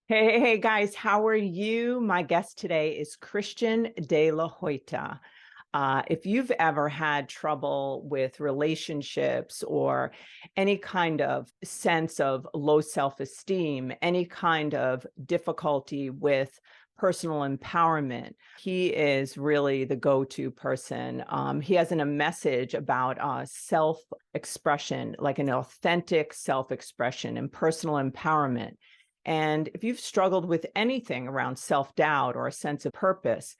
Hey, guys, how are you? My guest today is Christian de la Huerta. If you've ever had trouble with relationships or any kind of sense of low self-esteem, any kind of difficulty with personal empowerment, he is really the go-to person. He has a message about self-expression, like an authentic self-expression and personal empowerment. And if you've struggled with anything around self-doubt or a sense of purpose,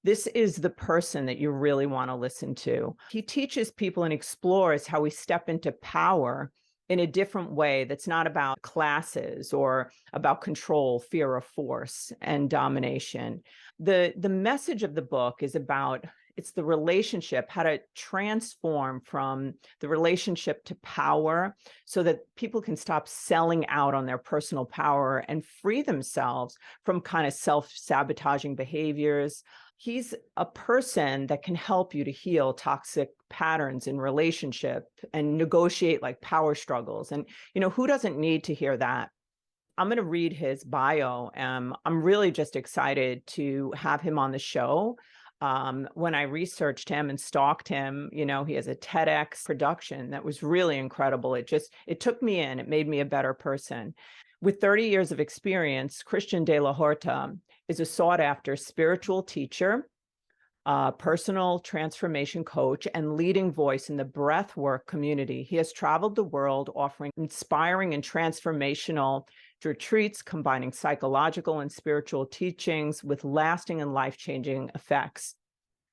this is the person that you really want to listen to. He teaches people and explores how we step into power in a different way that's not about classes or about control, fear, or force and domination. The message of the book is about it's the relationship, how to transform from the relationship to power so that people can stop selling out on their personal power and free themselves from kind of self-sabotaging behaviors. He's a person that can help you to heal toxic patterns in relationship and negotiate like power struggles. And, who doesn't need to hear that? I'm going to read his bio. I'm really just excited to have him on the show. When I researched him and stalked him, he has a TEDx production that was really incredible. It took me in, it made me a better person. With 30 years of experience, Christian de la Huerta is a sought-after spiritual teacher, personal transformation coach, and leading voice in the breathwork community. He has traveled the world offering inspiring and transformational retreats, combining psychological and spiritual teachings with lasting and life-changing effects.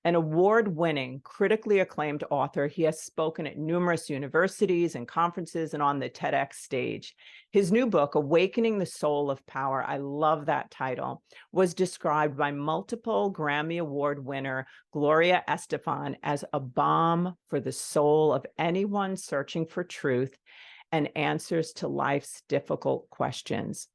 An award-winning, critically acclaimed author, he has spoken at numerous universities and conferences and on the TEDx stage. His new book, Awakening the Soul of Power, I love that title, was described by multiple Grammy Award winner Gloria Estefan as a balm for the soul of anyone searching for truth and answers to life's difficult questions.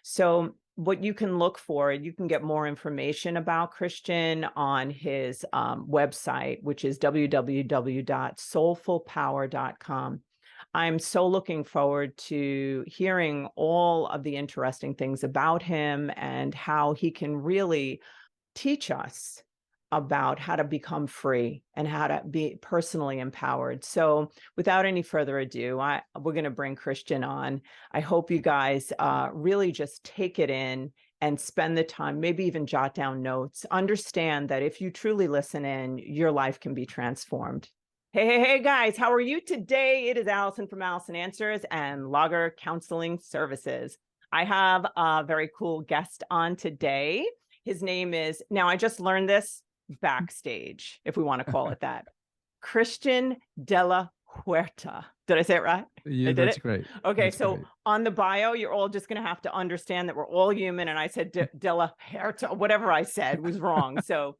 So what you can look for, you can get more information about Christian on his website, which is www.soulfulpower.com. I'm so looking forward to hearing all of the interesting things about him and how he can really teach us about how to become free and how to be personally empowered. So without any further ado, we're going to bring Christian on. I hope you guys really just take it in and spend the time, maybe even jot down notes. Understand that if you truly listen in, your life can be transformed. Hey, guys, how are you today? It is Allison from Allison Answers and Lager Counseling Services. I have a very cool guest on today. His name is, now I just learned this backstage, if we want to call it that, Christian de la Huerta. Did I say it right? Yeah, I did that's it? great. Okay, That's so great. on the bio, you're all just going to have to understand that we're all human. And I said de la Huerta, whatever I said was wrong. So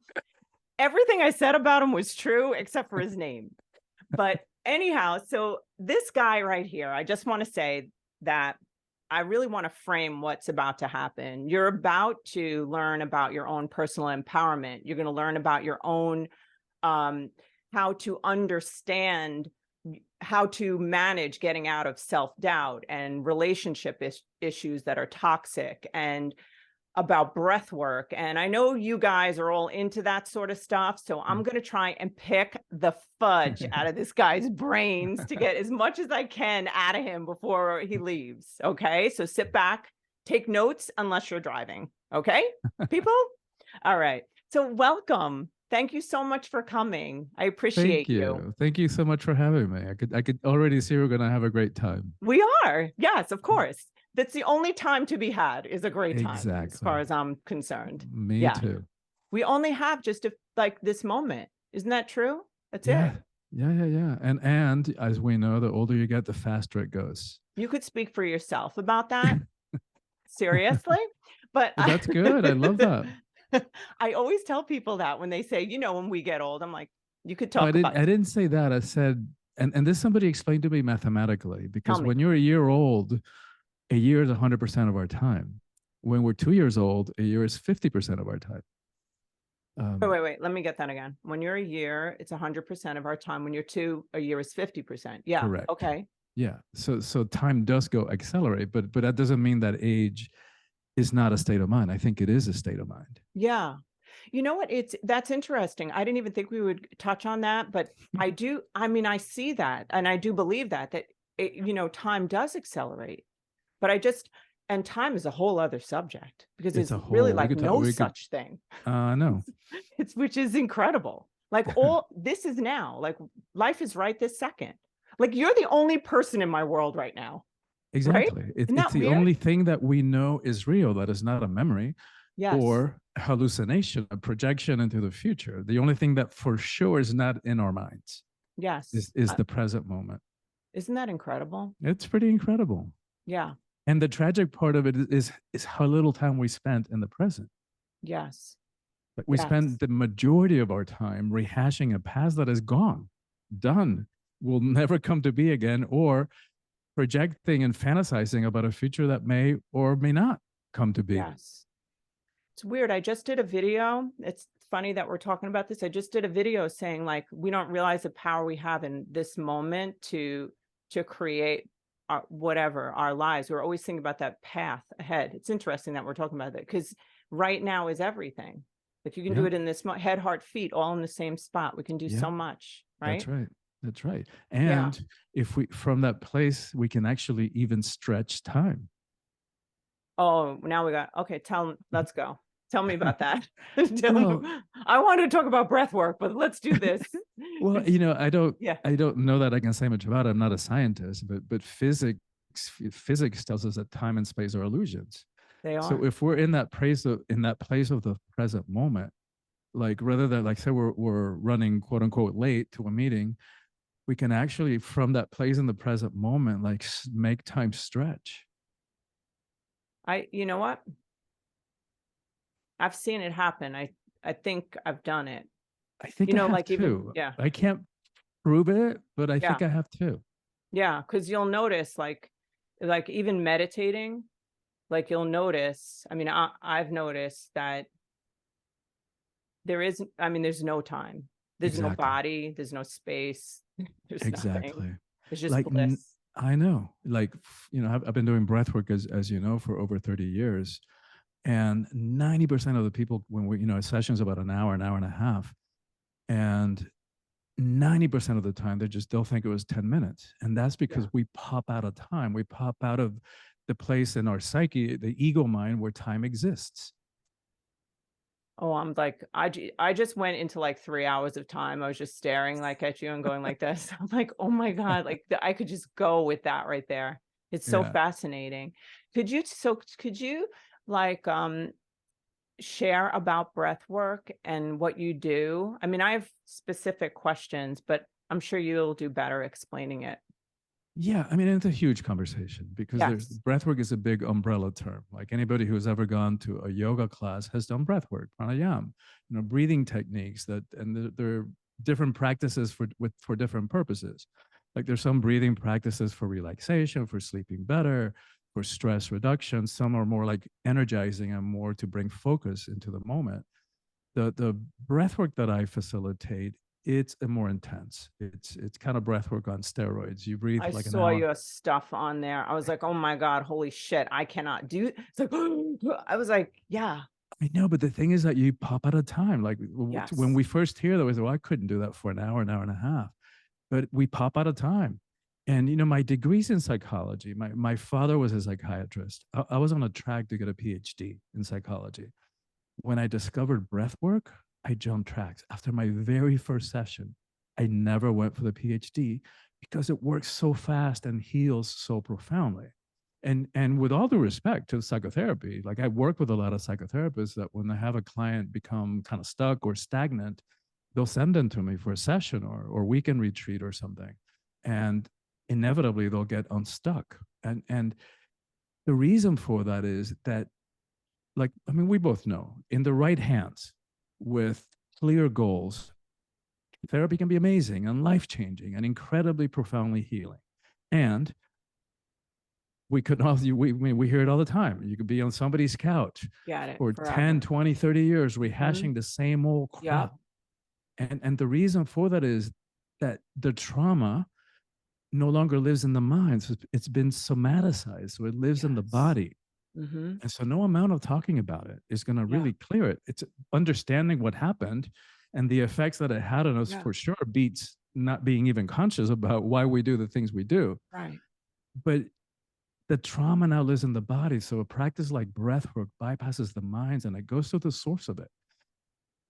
everything I said about him was true, except for his name. But anyhow, so this guy right here, I just want to say that I really want to frame what's about to happen. You're about to learn about your own personal empowerment. You're going to learn about your own, how to understand how to manage getting out of self-doubt and relationship issues that are toxic, and about breath work. And I know you guys are all into that sort of stuff. So I'm going to try and pick the fudge out of this guy's brains to get as much as I can out of him before he leaves. Okay. So sit back, take notes, unless you're driving. Okay, people? All right. So welcome. Thank you so much for coming. I appreciate Thank you. you. Thank you so much for having me. I could already see we're gonna have a great time. We are. Yes, of course. That's the only time to be had, is a great time, as Exactly. far as I'm concerned. Me Yeah. too. We only have just like this moment. Isn't that true? That's it. Yeah. Yeah. And as we know, the older you get, the faster it goes. You could speak for yourself about that. Seriously. But But that's good. I love that. I always tell people that when they say, when we get old, I'm like, you could Oh, I talk didn't about, I didn't say that. I said, and this somebody explained to me mathematically, tell because me. when you're a year old, a year is 100% of our time. When we're 2 years old, a year is 50% of our time. Wait. Let me get that again. When you're a year, it's 100% of our time. When you're two, a year is 50%. Yeah. Correct. Okay. Yeah. So time does go accelerate, but that doesn't mean that age is not a state of mind. I think it is a state of mind. Yeah. You know what? That's interesting. I didn't even think we would touch on that, but I do. I mean, I see that, and I do believe that time does accelerate. But and time is a whole other subject because It's there's a really whole, we like could talk, no we could, such thing. no. It's which is incredible. Like all this is now, like life is right this second. Like you're the only person in my world right now, right? Exactly. Isn't It's that the weird? only thing that we know is real that is not a memory Yes. or hallucination, a projection into the future. The only thing that for sure is not in our minds Yes. is the present moment. Isn't that incredible? It's pretty incredible. Yeah. And the tragic part of it is how little time we spent in the present. Yes. Like we Yes. spend the majority of our time rehashing a past that is gone, done, will never come to be again, or projecting and fantasizing about a future that may or may not come to be. Yes. It's weird. I just did a video. It's funny that we're talking about this. I just did a video saying like we don't realize the power we have in this moment to create whatever our lives. We're always thinking about that path ahead. It's interesting that we're talking about that because right now is everything. If you can do Yeah. it in this head, heart, feet, all in the same spot, we can do Yeah. so much, That's right? right. That's right. Yeah. And if we, from that place, we can actually even stretch time. Oh, now we got, okay, let's go. Tell me about that. Well, I wanted to talk about breath work, but let's do this. well, Yeah, I don't know that I can say much about it. I'm not a scientist, but physics tells us that time and space are illusions. they So are. if we're in that place of the present moment, like rather than like say we're running quote unquote late to a meeting, we can actually from that place in the present moment like make time stretch. You know what? I've seen it happen. I think I've done it. I think I have Like even, too. yeah, I can't prove it, but I yeah, think I have too. yeah. Cause you'll notice like even meditating, like you'll notice, I mean, I've noticed that there's no time. There's no Exactly. body, there's no space, there's nothing. Exactly. It's just Like bliss. I know. Like I've been doing breath work as you know for over 30 years, and 90% of the people when we a session's about an hour and a half, and 90% of the time they'll think it was 10 minutes, and that's because Yeah. we pop out of time. We pop out of the place in our psyche, the ego mind, where time exists. Oh, I'm like, I just went into like 3 hours of time. I was just staring like at you and going like this. I'm like, oh my God, like I could just go with that right there. It's so Yeah. fascinating. Could you like share about breath work and what you do? I mean, I have specific questions, but I'm sure you'll do better explaining it. Yeah, I mean, it's a huge conversation because there's Yes. breathwork is a big umbrella term. Like anybody who has ever gone to a yoga class has done breathwork, pranayama, breathing techniques and there are different practices for different purposes. Like there's some breathing practices for relaxation, for sleeping better, for stress reduction. Some are more like energizing and more to bring focus into the moment. The breathwork that I facilitate, it's a more intense. It's kind of breathwork on steroids. You breathe I for like an saw hour. your stuff on there. I was like, oh my God, holy shit, I cannot do it's like I was like, yeah, I know, but the thing is that you pop out of time. Like when yes. we first hear that, we say, well, I couldn't do that for an hour and a half. But we pop out of time. And my degree's in psychology. My father was a psychiatrist. I was on a track to get a PhD in psychology. When I discovered breath work, I jumped tracks. After my very first session, I never went for the PhD because it works so fast and heals so profoundly. And with all due respect to psychotherapy, like I work with a lot of psychotherapists that when they have a client become kind of stuck or stagnant, they'll send them to me for a session or weekend retreat or something. And inevitably they'll get unstuck. And the reason for that is that like, I mean, we both know in the right hands with clear goals, therapy can be amazing and life changing and incredibly profoundly healing. And we could also, we hear it all the time. You could be on somebody's couch Got it for 10, forever. 20, 30 years, Mhm. rehashing the same old Yeah. crap. And the reason for that is that the trauma no longer lives in the mind. So it's been somaticized. So it lives in the Yes. body. Mm-hmm. And so no amount of talking about it is going to Yeah. really clear it. It's understanding what happened and the effects that it had on us Yeah. for sure beats not being even conscious about why we do the things we do. Right. But the trauma now lives in the body. So a practice like breath work bypasses the minds and it goes to the source of it,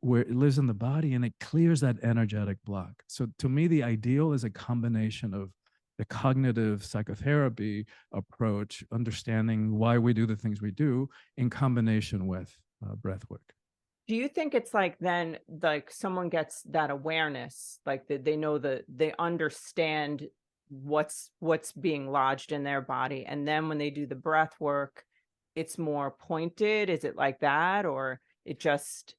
where it lives in the body and it clears that energetic block. So to me, the ideal is a combination of the cognitive psychotherapy approach, understanding why we do the things we do, in combination with breath work. Do you think it's like then like someone gets that awareness, like they know they understand what's being lodged in their body, and then when they do the breath work, it's more pointed? Is it like that, or it just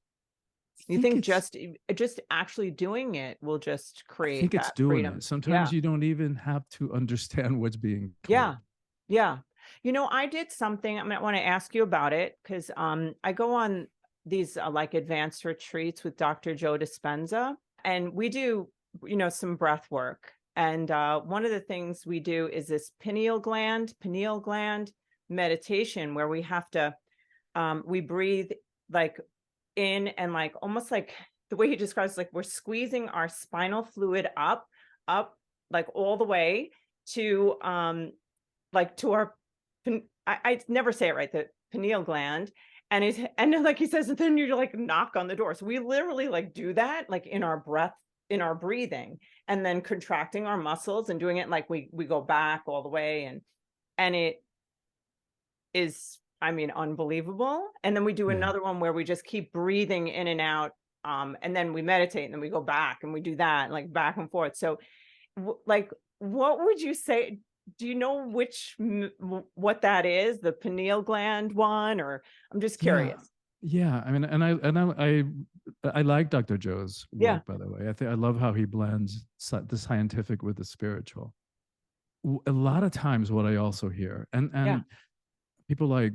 I you think think it's just actually doing it will just I create think it's that doing it. freedom? Sometimes Yeah. you don't even have to understand what's being Yeah. cleared. Yeah. I did something, I might want to ask you about it because I go on these like advanced retreats with Dr. Joe Dispenza, and we do, some breath work. And one of the things we do is this pineal gland meditation where we have to, we breathe like in and like almost like the way he describes, like we're squeezing our spinal fluid up, like all the way to like to our I never say it right, the pineal gland. And then like he says, and then you like knock on the door. So we literally like do that like in our breath, in our breathing, and then contracting our muscles and doing it like we go back all the way, and it is, I mean, unbelievable. And then we do Yeah. another one where we just keep breathing in and out, and then we meditate and then we go back and we do that like back and forth. So like what would you say, do you know what that is, the pineal gland one, or I'm just Yeah. curious? Yeah. I mean, I like Dr. Joe's Yeah. work, by the way. I love how he blends the scientific with the spiritual. A lot of times what I also hear, Yeah. and people like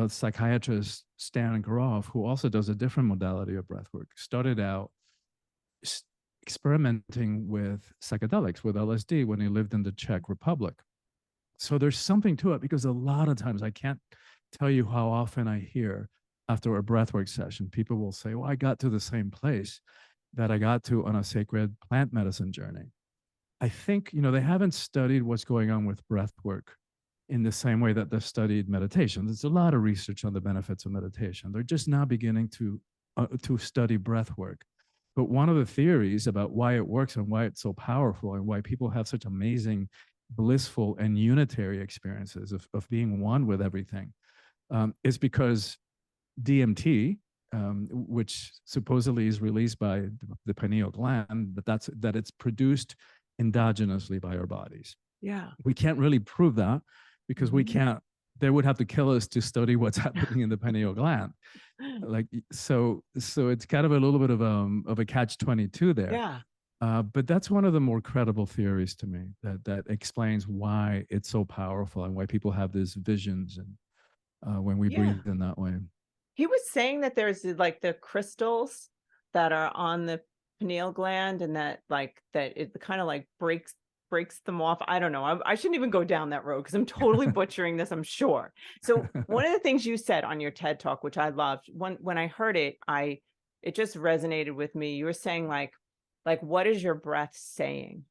psychiatrist Stan Groff, who also does a different modality of breath work, started out experimenting with psychedelics, with LSD, when he lived in the Czech Republic. So there's something to it, because a lot of times, I can't tell you how often I hear after a breathwork session, people will say, well, I got to the same place that I got to on a sacred plant medicine journey. I think, they haven't studied what's going on with breath work in the same way that they've studied meditation. There's a lot of research on the benefits of meditation. They're just now beginning to study breath work. But one of the theories about why it works and why it's so powerful and why people have such amazing, blissful, and unitary experiences of being one with everything is because DMT, which supposedly is released by the pineal gland, that it's produced endogenously by our bodies. Yeah. We can't really prove that because we Mhm. can't. They would have to kill us to study what's happening in the pineal gland. Like so, it's kind of a little bit of a catch-22 there. Yeah. But that's one of the more credible theories to me that explains why it's so powerful and why people have these visions and when we Yeah. breathe in that way. He was saying that there's like the crystals that are on the pineal gland, and that like that it kind of like breaks them off. I don't know. I shouldn't even go down that road because I'm totally butchering this, I'm sure. So one of the things you said on your TED talk, which I loved, when I heard it, it just resonated with me. You were saying like what is your breath saying,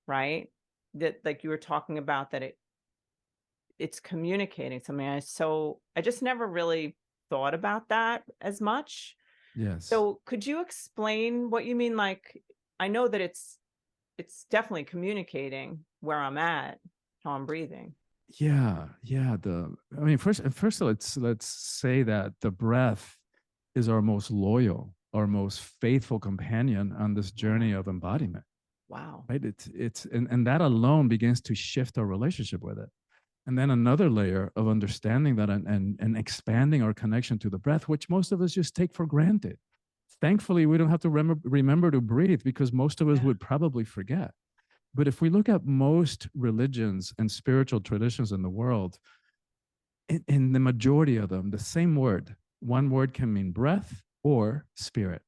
right? That like you were talking about that it's communicating something. I just never really thought about that as much. Yes. So could you explain what you mean? Like, I know that it's definitely communicating where I'm at, how I'm breathing. Yeah, yeah. I mean, first, let's say that the breath is our most loyal, our most faithful companion on this Yeah. journey of embodiment. Wow. Right? And that alone begins to shift our relationship with it. And then another layer of understanding that and expanding our connection to the breath, which most of us just take for granted. Thankfully, we don't have to remember to breathe because most of us Yeah. would probably forget. But if we look at most religions and spiritual traditions in the world, in the majority of them, the same word, one word can mean breath or spirit.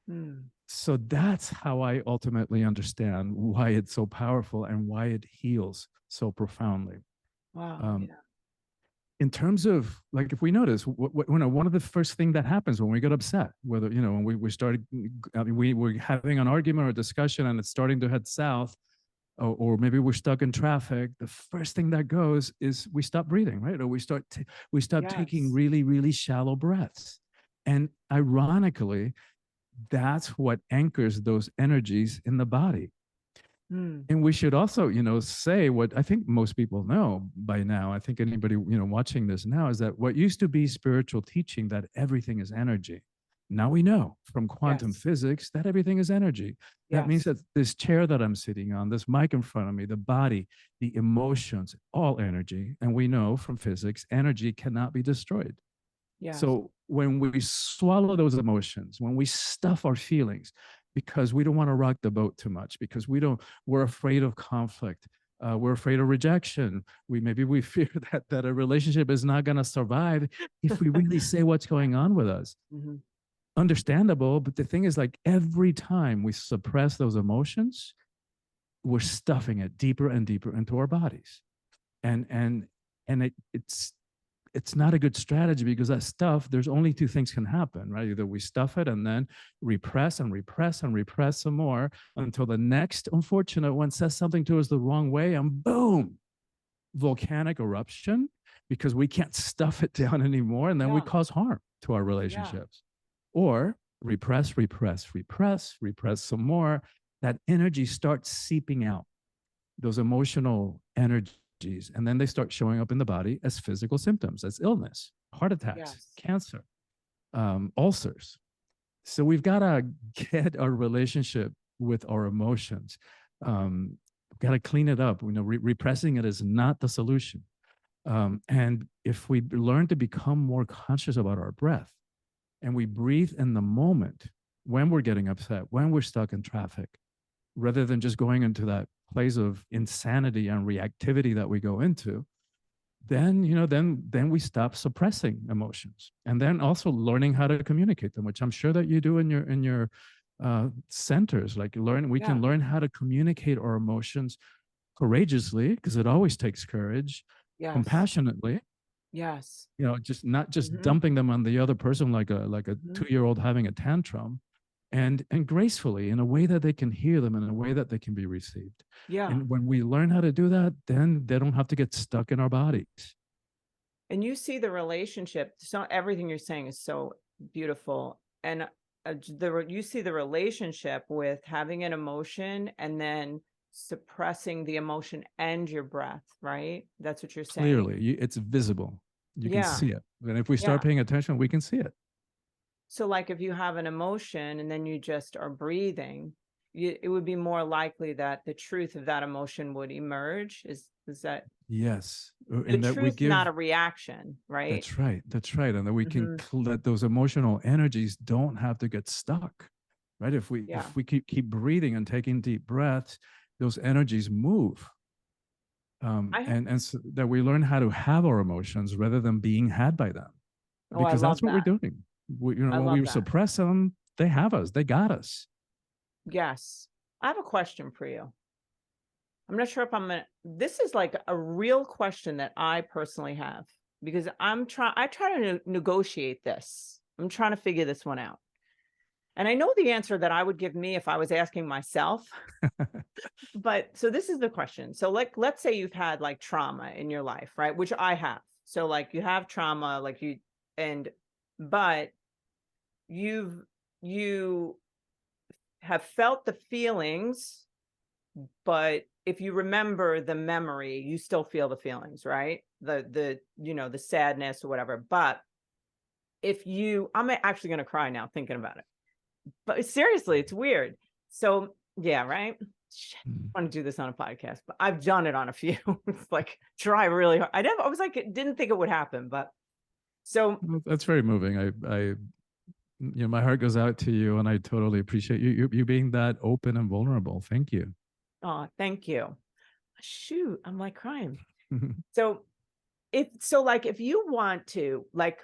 Hmm. So that's how I ultimately understand why it's so powerful and why it heals so profoundly. Wow. Um, Yeah. in terms of like, if we notice, one of the first thing that happens when we get upset, whether, when we started, I mean, we're having an argument or a discussion and it's starting to head south, or maybe we're stuck in traffic, the first thing that goes is we stop breathing, right? Or we stop taking Yes. really, really shallow breaths. And ironically, that's what anchors those energies in the body. Mm. And we should also, say what I think most people know by now. I think anybody, watching this now, is that what used to be spiritual teaching, that everything is energy. Now we know from quantum Yes. physics that everything is energy. That means Yes. that this chair that I'm sitting on, this mic in front of me, the body, the emotions, all energy. And we know from physics, energy cannot be destroyed. Yes. So when we swallow those emotions, when we stuff our feelings, because we don't want to rock the boat too much, because we're afraid of conflict, we're afraid of rejection. Maybe we fear that a relationship is not going to survive if we really say what's going on with us. Mm-hmm. Understandable, but the thing is, like, every time we suppress those emotions, we're stuffing it deeper and deeper into our bodies, and it's not a good strategy, because that stuff, there's only two things can happen, right? Either we stuff it and then repress and repress and repress some more until the next unfortunate one says something to us the wrong way, and boom, volcanic eruption, because we can't stuff it down anymore, and then we Yeah. cause harm to our Yeah. relationships. Or repress, repress, repress, repress some more. That energy starts seeping out, those emotional energies, and then they start showing up in the body as physical symptoms, as illness, heart attacks, Yes. cancer, ulcers. So we've got to get our relationship with our emotions. We've got to clean it up. Repressing it is not the solution. And if we learn to become more conscious about our breath, and we breathe in the moment when we're getting upset, when we're stuck in traffic, rather than just going into that place of insanity and reactivity that we go into, then we stop suppressing emotions, and then also learning how to communicate them, which I'm sure that you do in your centers. Like, we Yeah. can learn how to communicate our emotions courageously, because it always takes courage, Yes. compassionately, Yes. just not just Mm-hmm. dumping them on the other person like a Mm-hmm. 2-year-old having a tantrum, and gracefully, in a way that they can hear them, in a way that they can be received. Yeah. And when we learn how to do that, then they don't have to get stuck in our bodies. And you see the relationship. So everything you're saying is so beautiful. And you see the relationship with having an emotion and then suppressing the emotion and your breath, right? That's what you're saying. Clearly, it's visible. You can Yeah. see it. And if we Yeah. start paying attention, we can see it. So like if you have an emotion and then you just are breathing, it would be more likely that the truth of that emotion would emerge. Is that Yes. the And that we truth, not give, a reaction, right? that's right. That's right. And that we can Mm-hmm. let those emotional energies don't have to get stuck. Right. If we Yeah. if we keep breathing and taking deep breaths, those energies move. I And so that we learn how to have our emotions rather than being had by them, Oh, I because love that's what we're that. doing. I When love we that. suppress them, they have us, they got us. Yes. I have a question for you. I'm not sure if this is like a real question that I personally have, because I try to negotiate this. I'm trying to figure this one out. And I know the answer that I would give me if I was asking myself. But so this is the question. So like, let's say you've had like trauma in your life, right? Which I have. So like you have trauma, but you have felt the feelings, but if you remember the memory, you still feel the feelings, right? The sadness or whatever. But I'm actually going to cry now thinking about it. But seriously, it's weird. So yeah, right. Shit, I want to do this on a podcast, but I've done it on a few. It's like try really hard. I was like, didn't think it would happen, but so Well, that's very moving. My heart goes out to you, and I totally appreciate you being that open and vulnerable. Thank you. oh, thank you. Shoot, I'm like crying. So if you want to like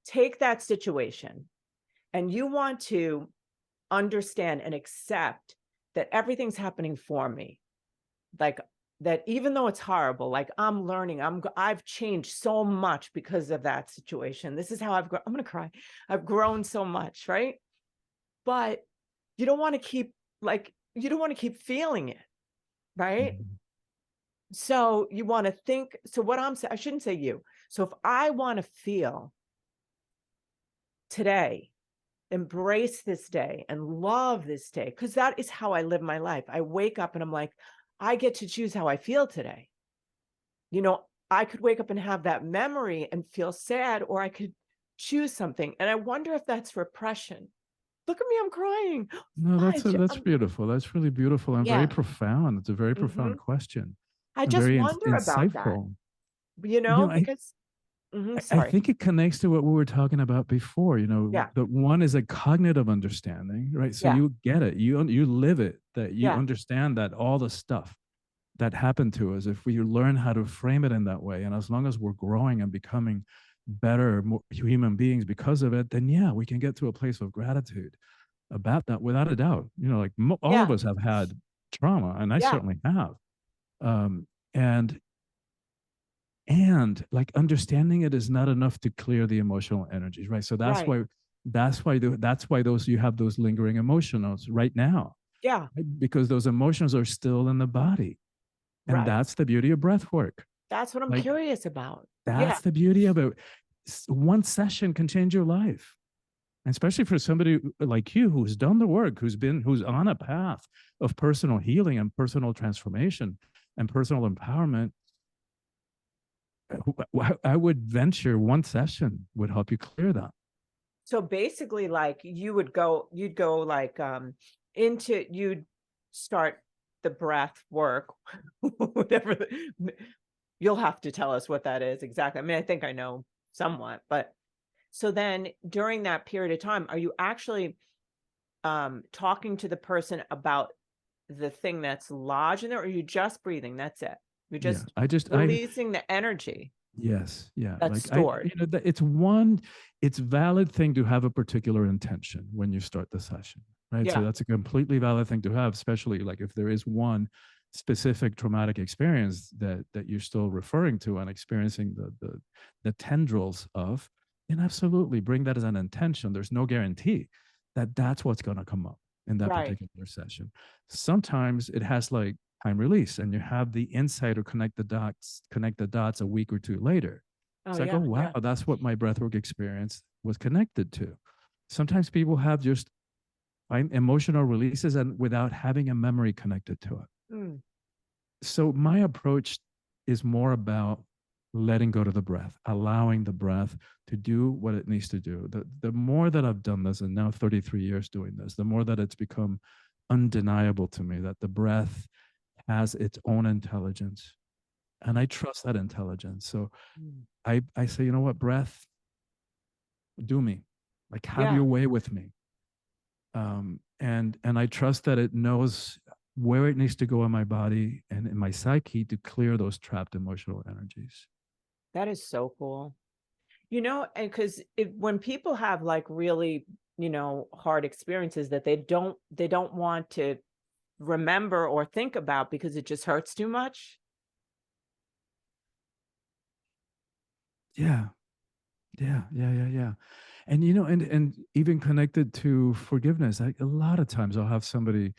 take that situation and you want to understand and accept that everything's happening for me, like that even though it's horrible, like I'm learning, I've changed so much because of that situation. This is how I've grown. I'm gonna cry. I've grown so much, right? But you don't want to keep like you don't want to keep feeling it, right? Mhm. So you want to think. So what I'm saying, I shouldn't say you. So if I want to feel today, embrace this day and love this day, because that is how I live my life. I wake up and I'm like, I get to choose how I feel today. You know, I could wake up and have that memory and feel sad, or I could choose something. And I wonder if that's repression. Look at me, I'm crying. No, I ju- that's um, beautiful. That's really beautiful and very yeah. profound. It's a very profound Mhm. question I and just very wonder about that, insightful. because I sorry. think it connects to what we were talking about before. Yeah. The one is a cognitive understanding, right? So Yeah. you get it, you live it, that you Yeah. understand that all the stuff that happened to us, if we learn how to frame it in that way, and as long as we're growing and becoming better more human beings because of it, then yeah, we can get to a place of gratitude about that without a doubt. Like all of Yeah. us have had trauma, and I Yeah. certainly have. Um, and like understanding it is not enough to clear the emotional energies, right? So Right. that's why those you have those lingering emotions right now, Yeah. right? Because those emotions are still in the body, and Right. that's the beauty of breath work. That's what I'm Like curious about. Yeah. that's the beauty of it. One session can change your life, especially for somebody like you who's done the work, who's on a path of personal healing and personal transformation and personal empowerment. I would venture one session would help you clear that. So basically, like you'd go like you'd start the breath work, whatever. You'll have to tell us what that is exactly. I mean, I think I know somewhat, but so then during that period of time, are you actually talking to the person about the thing that's lodged in there, or are you just breathing? That's it. You're Yeah, just I releasing the energy yes, yeah. that's Like I, stored. it's valid thing to have a particular intention when you start the session, right? So Yeah. that's a completely valid thing to have, especially like if there is one specific traumatic experience that you're still referring to and experiencing the tendrils of, then absolutely bring that as an intention. There's no guarantee that that's what's going to come up in that Right. particular session. Sometimes it has like time release and you have the insight or connect the dots a week or two later. Oh It's like, oh yeah. wow, Yeah. that's what my breathwork experience was connected to. Sometimes people have just find emotional releases and without having a memory connected to it. Mm. So my approach is more about letting go to the breath, allowing the breath to do what it needs to do. The more that I've done this, and now 33 years doing this, the more that it's become undeniable to me that the breath has its own intelligence. And I trust that intelligence. So Mm. I say, you know what, breath, do me. Like have Yeah. your way with me. And I trust that it knows where it needs to go in my body and in my psyche to clear those trapped emotional energies. That is so cool. And because when people have like really, hard experiences that they don't want to remember or think about because it just hurts too much. Yeah. Yeah. And and even connected to forgiveness, a lot of times I'll have somebody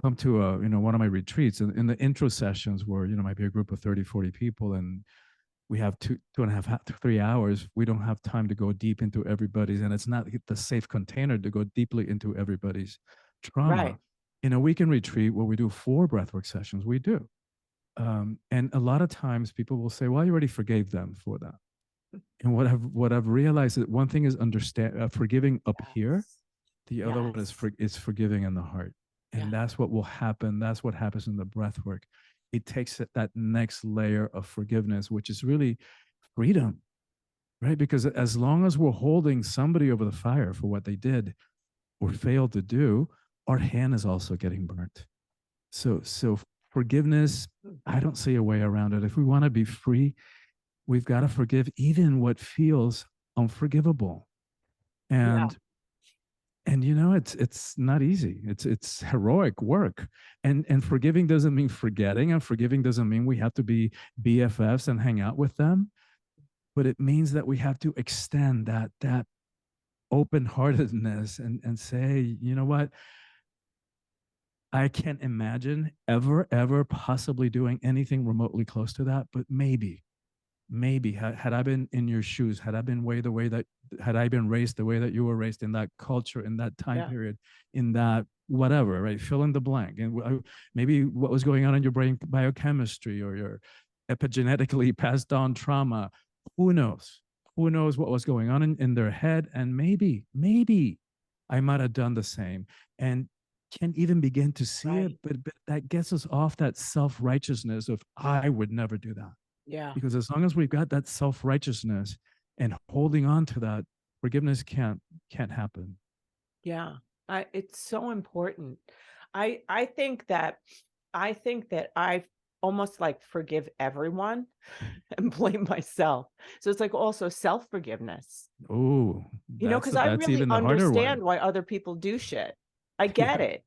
come to one of my retreats and in the intro sessions where might be a group of 30, 40 people, and we have 3 hours. We don't have time to go deep into everybody's, and it's not the safe container to go deeply into everybody's trauma. Right. In a weekend retreat where we do 4 breathwork sessions, we do. And a lot of times people will say, well, you already forgave them for that. And what I've realized is one thing is understand forgiving up here, Yes. the other one Yes. is forgiving in the heart, and Yeah. that's what will happen. That's what happens in the breath work. It takes that next layer of forgiveness, which is really freedom, right? Because as long as we're holding somebody over the fire for what they did or failed to do, our hand is also getting burnt. So forgiveness, Mm. I don't see a way around it. If we want to be free, we've got to forgive even what feels unforgivable. Yeah. And And it's not easy. It's heroic work. And forgiving doesn't mean forgetting, and forgiving doesn't mean we have to be BFFs and hang out with them, but it means that we have to extend that open-heartedness and say, you know what, I can't imagine ever possibly doing anything remotely close to that, but maybe had I been in your shoes, had I been raised the way that you were raised, in that culture, in that time Yeah. period, in that whatever, right? Fill in the blank. And maybe what was going on in your brain biochemistry, or your epigenetically passed on trauma. Who knows? Who knows what was going on in their head? And maybe I might have done the same. And can't even begin to see it, Right. but that gets us off that self-righteousness of, I would never do that. Yeah. Because as long as we've got that self-righteousness and holding on to that, forgiveness can't happen. Yeah. It's so important. I think that I almost like forgive everyone and blame myself. So it's like also self-forgiveness, Oh, because I that's really even the harder understand one. why other people do shit. I get Yeah. it,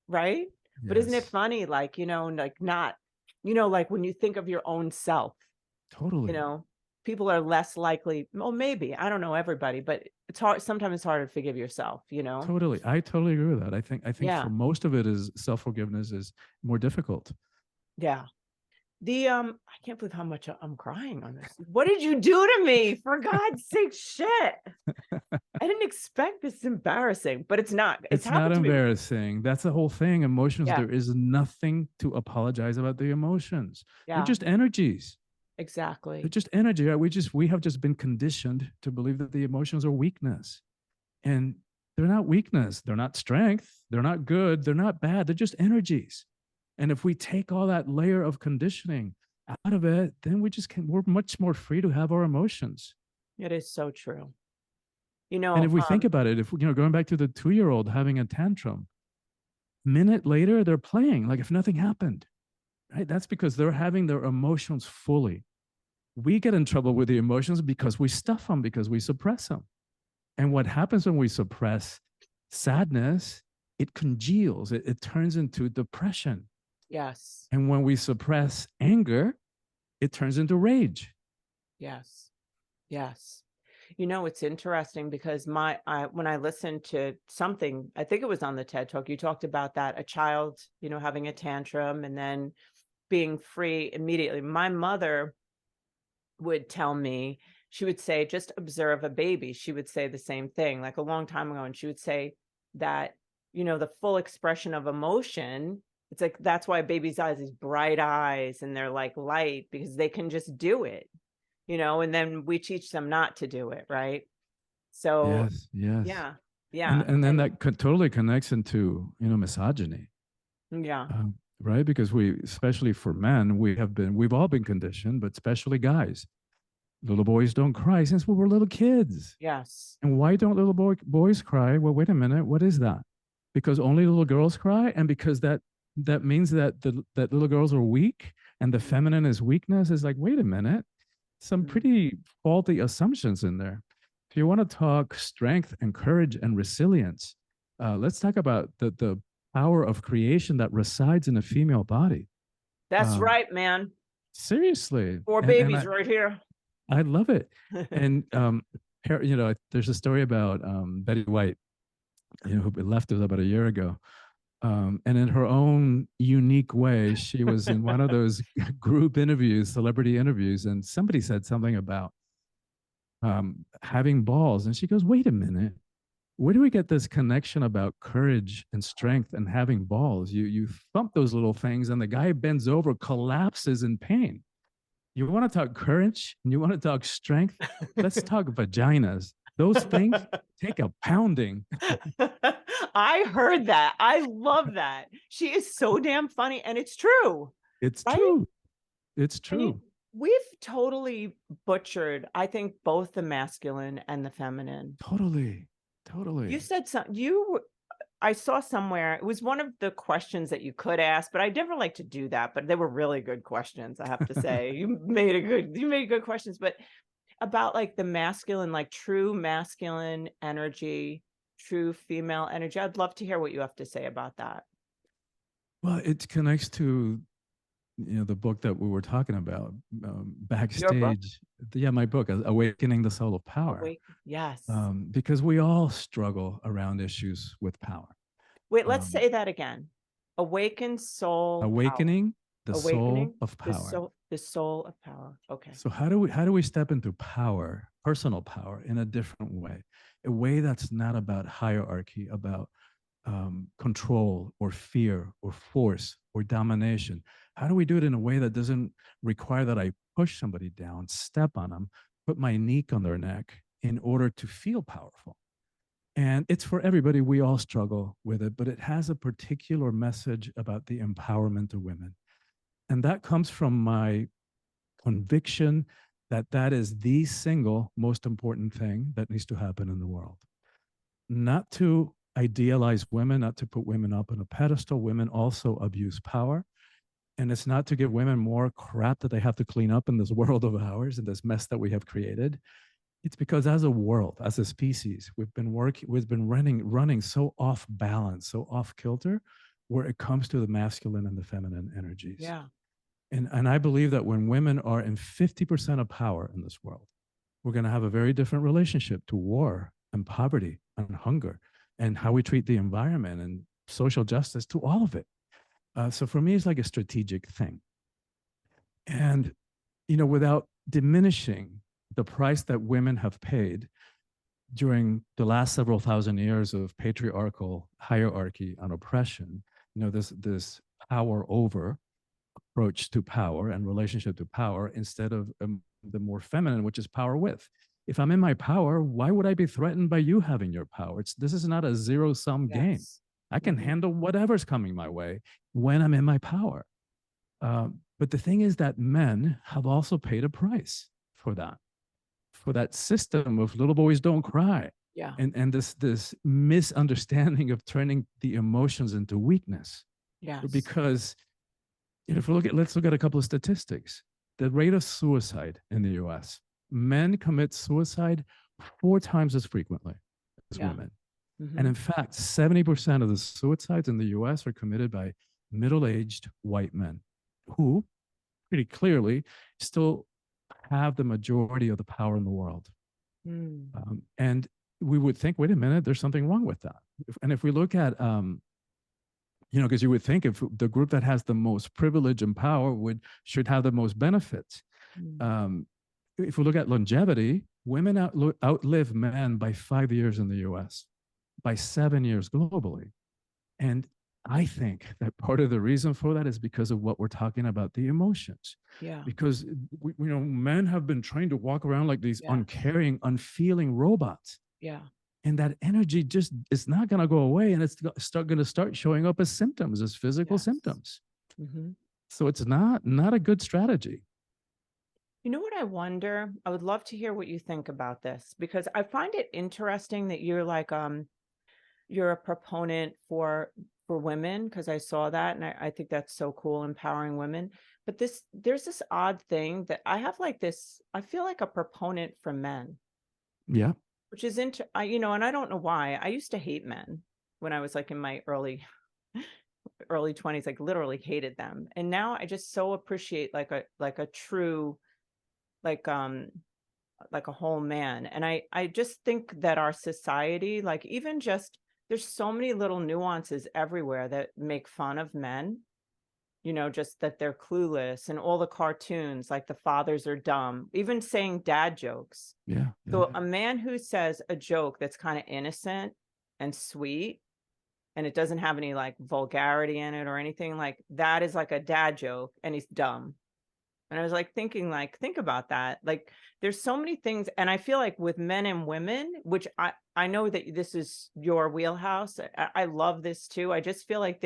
right? But isn't it Yes. funny, like, like not, like when you think of your own self, you Totally. know, people are less likely, well, maybe, I don't know everybody, but it's hard. Sometimes it's harder to forgive yourself, Totally. I totally agree with that. I think for Yeah. most of it is self-forgiveness is more difficult. Yeah. I can't believe how much I'm crying on this. What did you do to me? For God's sake, shit. I didn't expect this. It's embarrassing, but it's not. It's It's not happened to me. embarrassing. That's the whole thing. Emotions, Yeah. there is nothing to apologize about the emotions. They're Yeah. just energies. They're Exactly. just energy. Right? We have just been conditioned to believe that the emotions are weakness. And they're not weakness. They're not strength. They're not good. They're not bad. They're just energies. And if we take all that layer of conditioning out of it, then we're much more free to have our emotions. It is so true. And if we think about it, if going back to the 2-year-old having a tantrum, minute later they're playing like if nothing happened, right? That's because they're having their emotions fully. We get in trouble with the emotions because we stuff them, because we suppress them. And what happens when we suppress sadness, it congeals, it turns into depression. Yes. And when we suppress anger, it turns into rage. Yes. Yes. It's interesting because when I listened to something, I think it was on the TED Talk, you talked about that, a child, having a tantrum and then being free immediately. My mother would tell me, she would say, just observe a baby. She would say the same thing, like a long time ago. And she would say that, the full expression of emotion, it's like, that's why babies' eyes, these bright eyes, and they're like light because they can just do it, and then we teach them not to do it. Right. So, Yes, yes. yeah. And Yeah. and then And that totally connects into misogyny, yeah. right? Because especially for men, we've all been conditioned, but especially guys. Little boys don't cry since we were little kids. Yes. And why don't boys cry? Well, wait a minute. What is that? Because only little girls cry, and because that means that little girls are weak, and the feminine is weakness. Is like, wait a minute, some Mhm. pretty faulty assumptions in there. If you want to talk strength and courage and resilience, let's talk about the power of creation that resides in a female body. That's Um, right, man. Seriously, 4 and babies right here. I love it. And there's a story about Betty White, who left us about a year ago. And in her own unique way, she was in one of those group interviews, celebrity interviews, and somebody said something about having balls, and she goes, "Wait a minute, where do we get this connection about courage and strength and having balls? You thump those little things, and the guy bends over, collapses in pain. You want to talk courage and you want to talk strength? Let's talk vaginas. Those things take a pounding. I heard that. I love that. She is so damn funny, and it's true, It's right? true. It's And true. we've totally butchered, I think, both the masculine and the feminine. Totally. You Totally. said something, I saw somewhere, it was one of the questions that you could ask, but I never like to do that, but they were really good questions, I have to say. You made good questions, but about like the masculine, like true masculine energy. true female energy. I'd love to hear what you have to say about that. Well, it connects to the book that we were talking about, Your book? backstage. Yeah, my book, Awakening the Soul of Power. Awake. Yes. Because we all struggle around issues with power. Wait, let's Um, say that again. Awaken soul power. Awakening the soul Awakening of power. the soul of power. Okay. So how do we step into power, personal power, in a different way, a way that's not about hierarchy, about control or fear or force or domination? How do we do it in a way that doesn't require that I push somebody down, step on them, put my knee on their neck in order to feel powerful? And it's for everybody. We all struggle with it, but it has a particular message about the empowerment of women. And that comes from my conviction that that is the single most important thing that needs to happen in the world. Not to idealize women, not to put women up on a pedestal. Women also abuse power. And it's not to give women more crap that they have to clean up in this world of ours and this mess that we have created. It's because as a world, as a species, we've been running so off balance, so off kilter, where it comes to the masculine and the feminine energies. Yeah. And I believe that when women are in 50% of power in this world, we're going to have a very different relationship to war and poverty and hunger and how we treat the environment and social justice, to all of it. So for me, it's like a strategic thing. And, without diminishing the price that women have paid during the last several thousand years of patriarchal hierarchy and oppression, this power over approach to power and relationship to power, instead of the more feminine, which is power with. If I'm in my power, why would I be threatened by you having your power? This is not a zero sum game. Yes. I can handle whatever's coming my way when I'm in my power. But the thing is that men have also paid a price for that system of little boys don't cry. Yeah. And this misunderstanding of turning the emotions into weakness. Yes. Because let's look at a couple of statistics. The rate of suicide in the US, men commit suicide 4 times as frequently as women. And in fact, 70% of the suicides in the US are committed by middle-aged white men who pretty clearly still have the majority of the power in the world. And we would think, wait a minute, there's something wrong with that. And if we look at because you would think if the group that has the most privilege and power should have the most benefits. If we look at longevity, women outlive men by 5 years in the US, by 7 years globally. And I think that part of the reason for that is because of what we're talking about, the emotions. Yeah. Because men have been trained to walk around like these uncaring, unfeeling robots. Yeah. And that energy just is not going to go away, and it's going to start showing up as symptoms, as physical symptoms. So it's not a good strategy. You know what I wonder? I would love to hear what you think about this, because I find it interesting that you're like you're a proponent for women, because I saw that, and I think that's so cool, empowering women. But there's this odd thing that I have, like this, I feel like a proponent for men. Yeah. Which is and I don't know why. I used to hate men when I was like in my early 20s, like literally hated them. And now I just so appreciate like a true, like a whole man. And I just think that our society, like even just, there's so many little nuances everywhere that make fun of men. Just that they're clueless, and all the cartoons, like the fathers are dumb, even saying dad jokes. Yeah. So a man who says a joke that's kind of innocent and sweet, and it doesn't have any like vulgarity in it or anything, like that is like a dad joke, and he's dumb. And I was like thinking, like, think about that. Like there's so many things. And I feel like with men and women, which I know that this is your wheelhouse. I love this too. I just feel like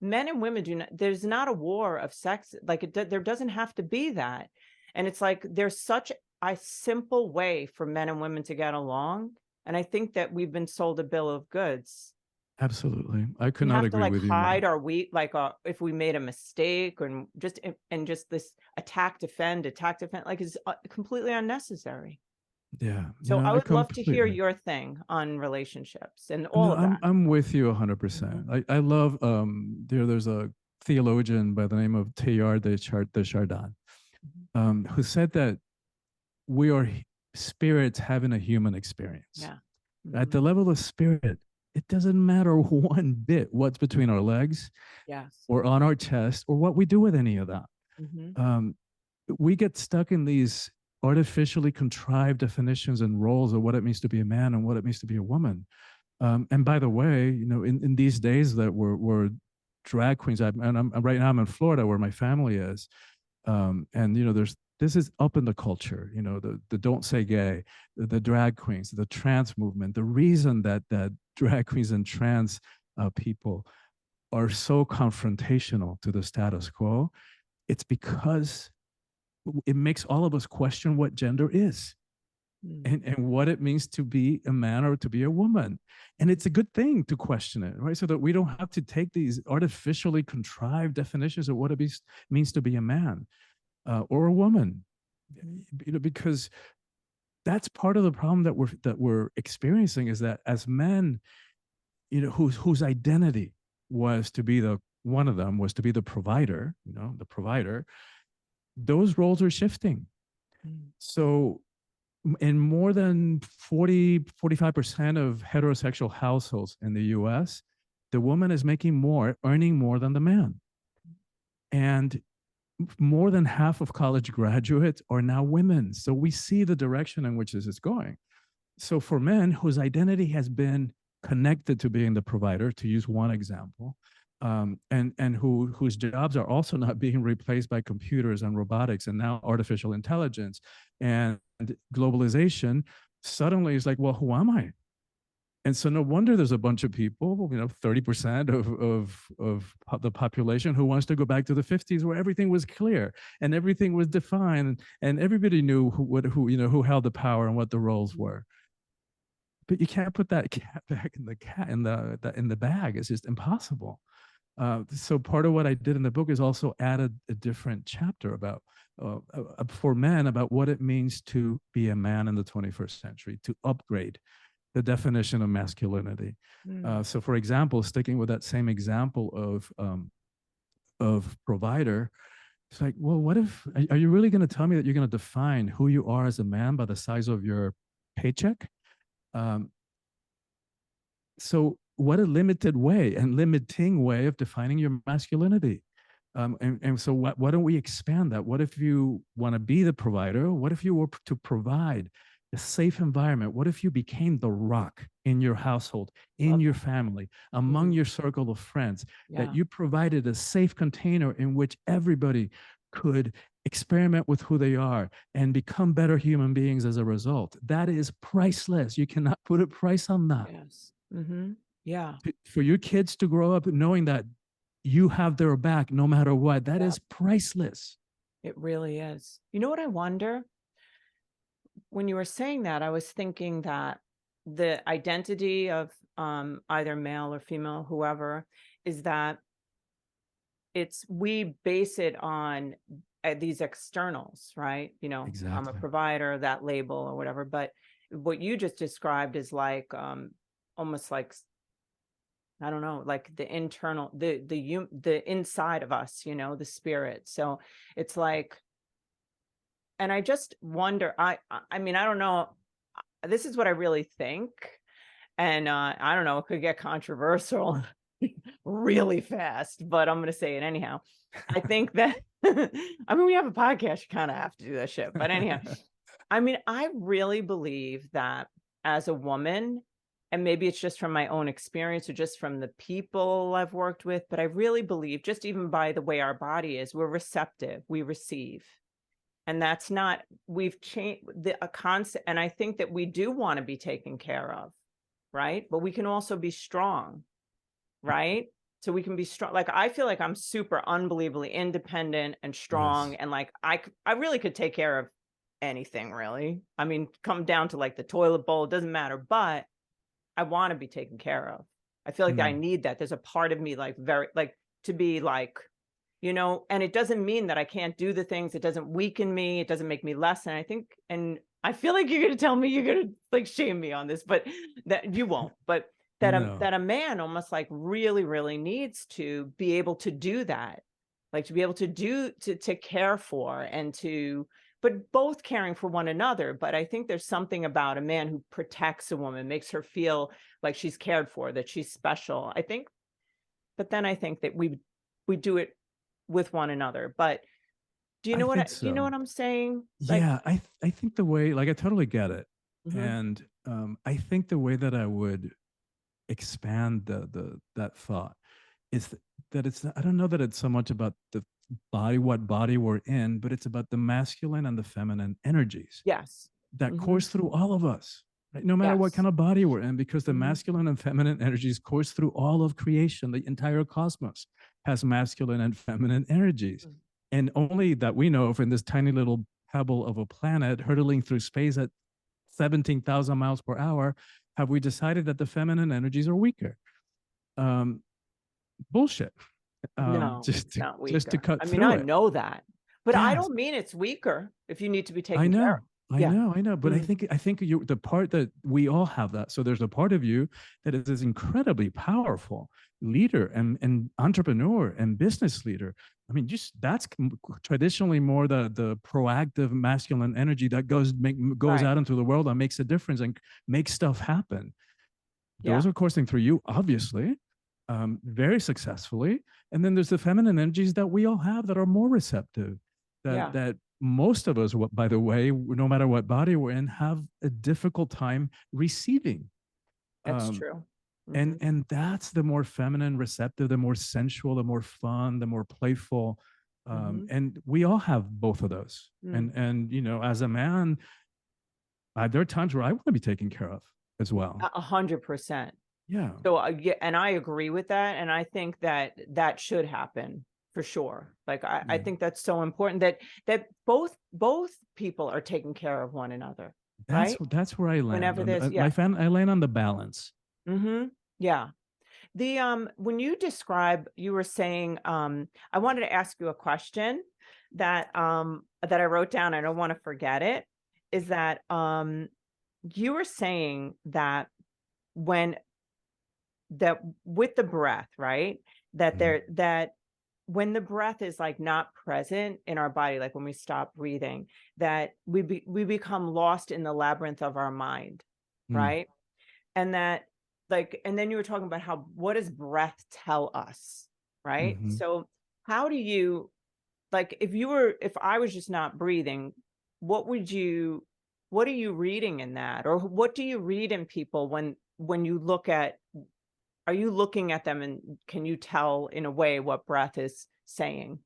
men and women there's not a war of sex. Like there doesn't have to be that. And it's like, there's such a simple way for men and women to get along. And I think that we've been sold a bill of goods. Absolutely. I could We not have to agree like with you more. hide our like if we made a mistake, or just this attack defend, like is completely unnecessary. Yeah. You So know, I I would love to hear completely. your thing on relationships and all No, of that. I'm with you Mhm. 100%. I love there's a theologian by the name of Teilhard de Chardin, Mhm. who said that we are spirits having a human experience. Yeah. At Mhm. the level of spirit, it doesn't matter one bit what's between our legs Yes. or on our chest or what we do with any of that. Mhm. Um, we get stuck in these artificially contrived definitions and roles of what it means to be a man and what it means to be a woman. And by the way, you know, in these days that we're drag queens, I'm right now I'm in Florida where my family is, and you know, this is up in the culture. You know, the don't say gay, the drag queens, the trans movement. The reason that drag queens and trans people are so confrontational to the status quo, it's because it makes all of us question what gender is Mm. and what it means to be a man or to be a woman. And it's a good thing to question it, right? So that we don't have to take these artificially contrived definitions of what it means to be a man or a woman, Mhm. you know, because that's part of the problem that we're experiencing is that as men, you know, whose identity was to be the one of them was to be the provider, you know, the provider, those roles are shifting. Mm. So in more than 45% of heterosexual households in the US, the woman is making more, earning more than the man. And more than half of college graduates are now women. So we see the direction in which this is going. So for men whose identity has been connected to being the provider, to use one example, and whose jobs are also not being replaced by computers and robotics and now artificial intelligence and globalization, suddenly it's like, well, who am I? And so no wonder there's a bunch of people, you know, 30% of the population who wants to go back to the 50s where everything was clear and everything was defined and everybody knew you know, who held the power and what the roles Mhm. were. But you can't put that cat back in the cat in the bag. It's just impossible. So part of what I did in the book is also add a different chapter about for men about what it means to be a man in the 21st century, to upgrade the definition of masculinity. Mm. So, for example, sticking with that same example of provider, it's like, well, what if are you really going to tell me that you're going to define who you are as a man by the size of your paycheck? Um, so what a limited way and limiting way of defining your masculinity. And so why don't we expand that? What if you want to be the provider? What if you were to provide a safe environment? What if you became the rock in your household, in Love your that. family, among Mhm. your circle of friends, that Yeah. you provided a safe container in which everybody could experiment with who they are and become better human beings as a result? That is priceless. You cannot put a price on that. Yes. Mhm. Yeah. For your kids to grow up knowing that you have their back no matter what, that Yeah. is priceless. It really is. You know what I wonder? When you were saying that, I was thinking that the identity of either male or female, whoever, is that it's we base it on these externals, right? You know, I'm a Exactly. provider, that label or whatever. But what you just described is like almost like I don't know, like the internal, the inside of us, you know, the spirit. So it's like, and I just wonder, I mean, I don't know. This is what I really think. And I don't know, it could get controversial really fast, but I'm gonna say it anyhow. I think that I mean, we have a podcast, you kind of have to do that shit. But anyhow, I mean, I really believe that as a woman, and maybe it's just from my own experience or just from the people I've worked with, but I really believe just even by the way our body is, we're receptive, we receive. And that's not, we've changed a concept. And I think that we do want to be taken care of, right? But we can also be strong, right? So we can be strong. Like I feel like I'm super unbelievably independent and strong, Yes. and like I really could take care of anything, really. I mean, come down to like the toilet bowl, it doesn't matter, but I want to be taken care of. I feel like I Mm. need that. There's a part of me like very like to be like, you know, and it doesn't mean that I can't do the things. It doesn't weaken me. It doesn't make me less. And I think, and I feel like you're gonna tell me you're gonna like shame me on this, but that you won't. But No. that a man almost like really, really needs to be able to do that, like to be able to do to care for and to, but both caring for one another. But I think there's something about a man who protects a woman, makes her feel like she's cared for, that she's special. I think, but then I think that we do it with one another. But I think do you know so. what I'm saying? Like, Yeah, I think the way, like, I totally get it. mhm, And I think the way that I would expand that thought is that it's I don't know that it's so much about the body, what body we're in, but it's about the masculine and the feminine energies yes. that Mhm. course through all of us, right? No matter what Yes. kind of body we're in, because the Mhm. masculine and feminine energies course through all of creation. The entire cosmos has masculine and feminine energies. Mm. And only that we know of in this tiny little pebble of a planet hurtling through space at 17,000 miles per hour have we decided that the feminine energies are weaker. Um, Bullshit. No, Just it's not to weaker. cut I mean, through I it. know that, but I Yes, don't mean it's weaker if you need to be I taken care of. know. I Yeah. know, I know, but Mhm. I think you the part that we all have that. So there's a part of you that is this incredibly powerful leader and entrepreneur and business leader. I mean, just that's traditionally more the proactive masculine energy that goes Right. out into the world and makes a difference and makes stuff happen. Yeah. Those are coursing through you, obviously, very successfully. And then there's the feminine energies that we all have that are more receptive. Yeah. That most of us, by the way, no matter what body we're in, have a difficult time receiving. That's Um, true. and Mhm. that's the more feminine, receptive, the more sensual, the more fun, the more playful. Mhm. And we all have both of those. Mm. And as a man, there are times where I want to be taken care of as well. 100%. Yeah. So, yeah, and I agree with that, and I think that that should happen for sure. Like, I Yeah. think that's so important that both people are taking care of one another, right? That's where I land Whenever on there's my yeah. fan. I land on the balance. Mhm. Yeah. The, when you describe you were saying, I wanted to ask you a question that I wrote down, I don't wanna forget it, is that, you were saying that when that with the breath, right? That Mhm. that when the breath is like not present in our body, like when we stop breathing, that we become lost in the labyrinth of our mind, Mm. right? And that like, and then you were talking about how what does breath tell us, right? Mhm. So how do you like if I was just not breathing, what would you what are you reading in that? Or what do you read in people when you look at are you looking at them and can you tell in a way what breath is saying?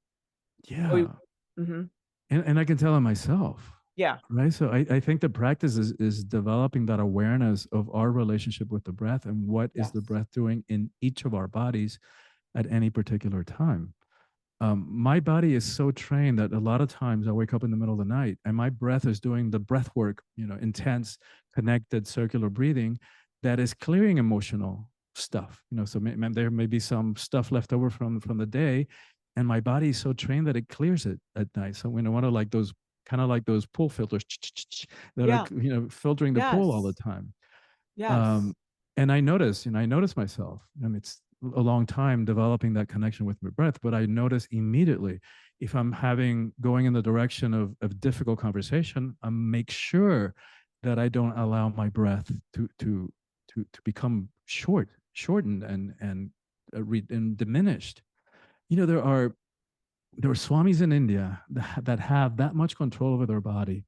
Or you Yeah, mhm. and I can tell it myself, Yeah. right? So I think the practice is developing that awareness of our relationship with the breath and what is the Yes. breath doing in each of our bodies at any particular time. My body is so trained that a lot of times I wake up in the middle of the night and my breath is doing the breath work, intense, connected circular breathing that is clearing emotional stuff. So there may be some stuff left over from the day, and my body is so trained that it clears it at night. So when I want to like those kind of like those pool filters that are Yeah. filtering the pool all the Yes. time. Yes. um, and I notice myself. I mean, it's a long time developing that connection with my breath, but I notice immediately if I'm going in the direction of difficult conversation, I make sure that I don't allow my breath to become shortened and diminished. There are swamis in India that have that much control over their body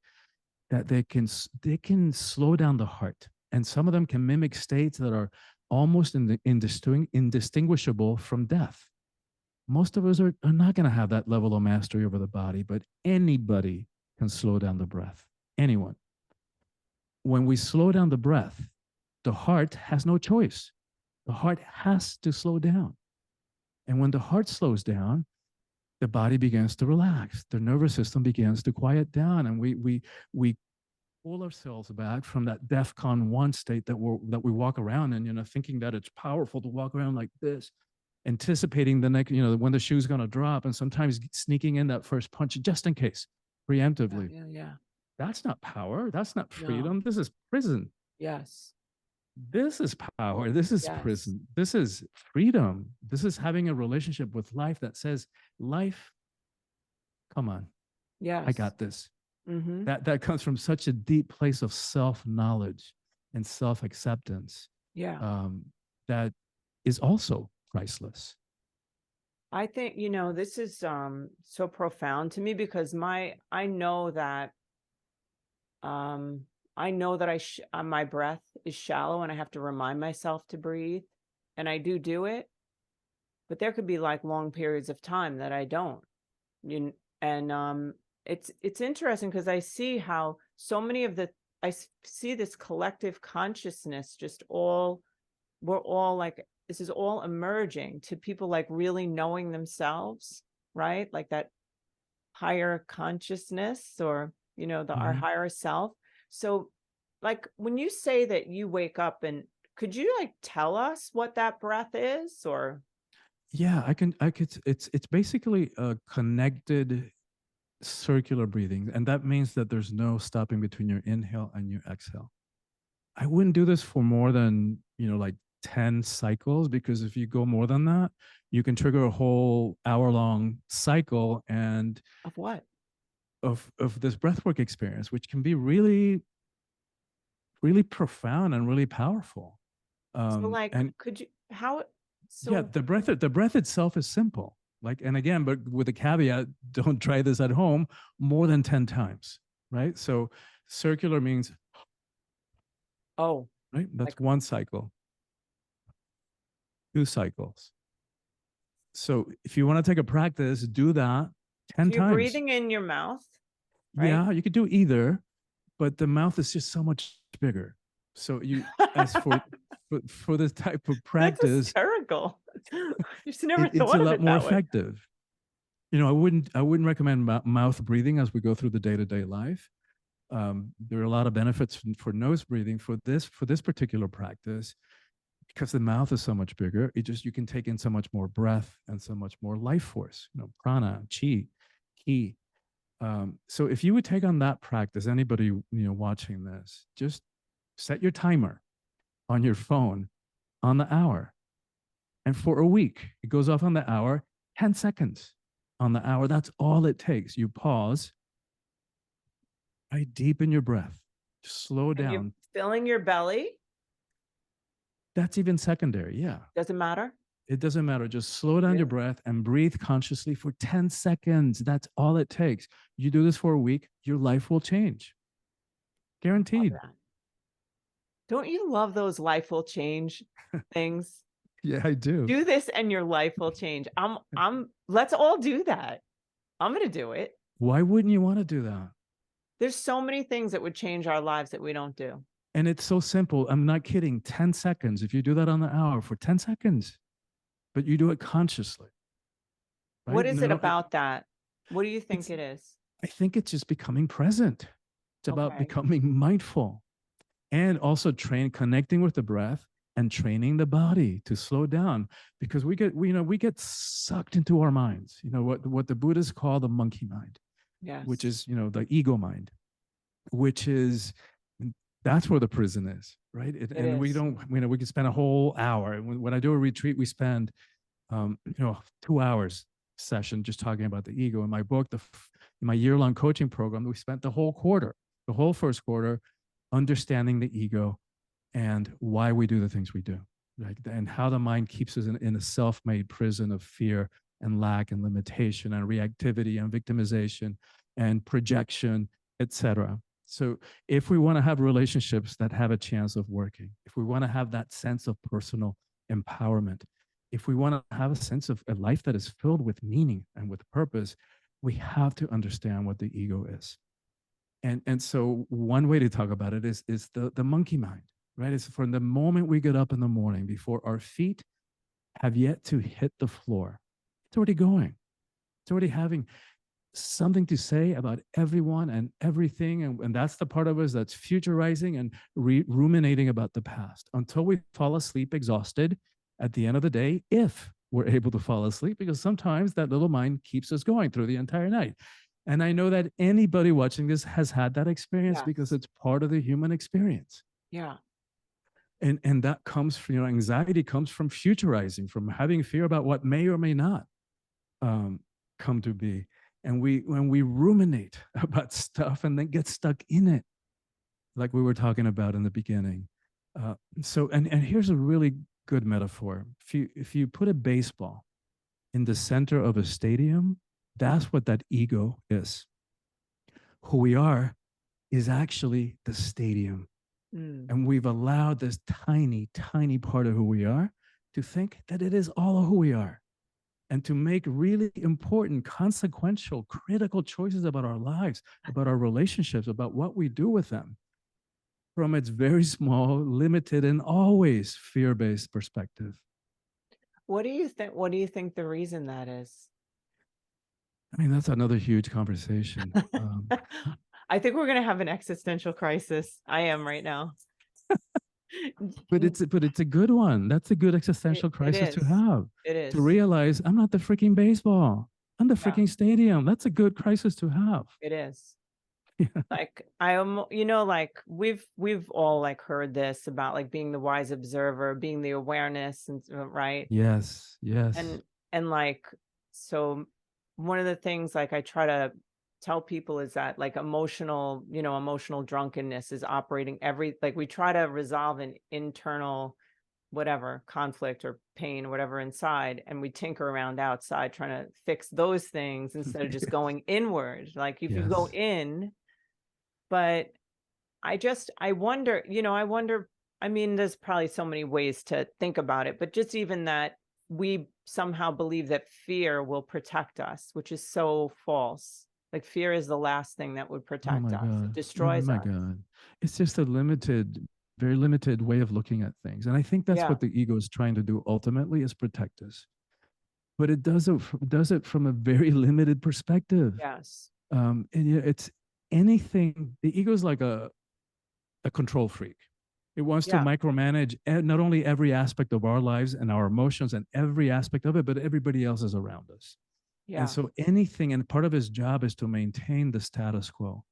that they can slow down the heart, and some of them can mimic states that are almost indistinguishable from death. Most of us are not going to have that level of mastery over the body, but anybody can slow down the breath. Anyone. When we slow down the breath, the heart has no choice. The heart has to slow down. And when the heart slows down, the body begins to relax. The nervous system begins to quiet down, and we pull ourselves back from that DEFCON 1 state that we walk around in, thinking that it's powerful to walk around like this, anticipating the next, when the shoe's going to drop, and sometimes sneaking in that first punch just in case, Yeah, preemptively. yeah, yeah. That's not power. That's not No. freedom. This is prison. Yes. This is power. This is Yes. prison. This is freedom. This is having a relationship with life that says, life, come on, I Yes. got this. Mm-hmm. That comes from such a deep place of self-knowledge and self-acceptance, Yeah. um, that is also priceless. I think, this is so profound to me because um I know that my breath is shallow and I have to remind myself to breathe, and I do it, but there could be like long periods of time that I don't. And it's interesting because I see how so many of the see this collective consciousness just all we're all like this is all emerging to people like really knowing themselves, right? Like that higher consciousness, or our Mhm. higher self. So like when you say that you wake up, and could you like tell us what that breath is? Or Yeah, I could, it's basically a connected circular breathing. And that means that there's no stopping between your inhale and your exhale. I wouldn't do this for more than, like 10 cycles, because if you go more than that, you can trigger a whole hour-long cycle and of what? of this breathwork experience, which can be really, really profound and really powerful. So like And could you how yeah, so the breath itself is simple. Like, and again, but with a caveat, don't try this at home more than 10 times, right? So circular means, oh, right? That's like one cycle, 2 cycles. So if you want to take a practice, do that 10 so you're times. breathing in your mouth, right? Yeah, you could do either, but the mouth is just so much bigger. So you, as for this type of That's practice, hysterical. Just never it's a thought of lot it more that way. effective. I wouldn't recommend mouth breathing as we go through the day-to-day life. There are a lot of benefits for nose breathing for this particular practice, because the mouth is so much bigger. You can take in so much more breath and so much more life force, prana, chi, ki. So if you would take on that practice, anybody watching this, just set your timer on your phone on the hour, and for a week it goes off on the hour, 10 seconds on the hour. That's all it takes. You pause, right, deepen your breath, just slow And you're down. filling your belly. That's even secondary. Yeah, Doesn't matter. it doesn't matter. Just slow down your Really? breath and breathe consciously for 10 seconds. That's all it takes. You do this for a week, your life will change. Love Guaranteed. that. Don't you love those life will change things? Yeah, I do. Do this and your life will change. Let's all do that. I'm going to do it. Why wouldn't you want to do that? There's so many things that would change our lives that we don't do. And it's so simple. I'm not kidding. 10 seconds. If you do that on the hour for 10 seconds, but you do it consciously, What right? is it No, about that? What do you think it's, it is? I think it's just becoming present. It's about Okay. becoming mindful, and also connecting with the breath and training the body to slow down, because we get sucked into our minds. What the Buddhists call the monkey mind, which Yes, is, the ego mind, which is, that's where the prison is, right? it And we is. don't, we can spend a whole hour. And when I do a retreat, we spend, 2 hours session just talking about the ego. In my book, in my year-long coaching program, we spent the whole first quarter, understanding the ego and why we do the things we do, right? And how the mind keeps us in a self-made prison of fear and lack and limitation and reactivity and victimization and projection, etc. So if we want to have relationships that have a chance of working, if we want to have that sense of personal empowerment, if we want to have a sense of a life that is filled with meaning and with purpose, we have to understand what the ego is. And so one way to talk about it is the monkey mind, right? It's from the moment we get up in the morning before our feet have yet to hit the floor. It's already going. It's already having something to say about everyone and everything. And that's the part of us that's futurizing and ruminating about the past until we fall asleep exhausted at the end of the day, if we're able to fall asleep, because sometimes that little mind keeps us going through the entire night. And I know that anybody watching this has had that experience because Yes. it's part of the human experience. Yeah. And that comes from, anxiety comes from futurizing, from having fear about what may or may not um, come to be. And when we ruminate about stuff and then get stuck in it, like we were talking about in the beginning. And here's a really good metaphor. If you put a baseball in the center of a stadium, that's what that ego is. Who we are is actually the stadium. Mm. And we've allowed this tiny, tiny part of who we are to think that it is all of who we are, and to make really important, consequential, critical choices about our lives, about our relationships, about what we do with them from its very small, limited, and always fear-based perspective. What do you think? What do you think the reason that is? I mean, that's another huge conversation. I think we're going to have an existential crisis. I am right now. But it's a good one. That's a good existential It crisis to is. have. It To is. realize I'm not the freaking baseball. I'm the Yeah, freaking stadium. That's a good crisis to have. it is. Yeah. Like I am, like we've all like heard this about like being the wise observer, being the awareness, and right. Yes. Yes. And like, so one of the things like I try to tell people is that like emotional drunkenness is operating like we try to resolve an internal whatever conflict or pain, whatever inside, and we tinker around outside trying to fix those things instead of just going inward. Like if you go Yes. in, but I wonder, I mean, there's probably so many ways to think about it, but just even that we somehow believe that fear will protect us, which is so false. Like fear is the last thing that would Oh protect my us. It God. Oh destroys my us. God. It's just a limited, very limited way of looking at things. And I think that's Yeah. what the ego is trying to do ultimately, is protect us. But it does it from a very limited perspective. Yes. And yeah, it's anything. The ego is like a control freak. It wants to Yeah. micromanage not only every aspect of our lives and our emotions and every aspect of it, but everybody else is around us. And Yeah. so anything, and part of his job is to maintain the status quo,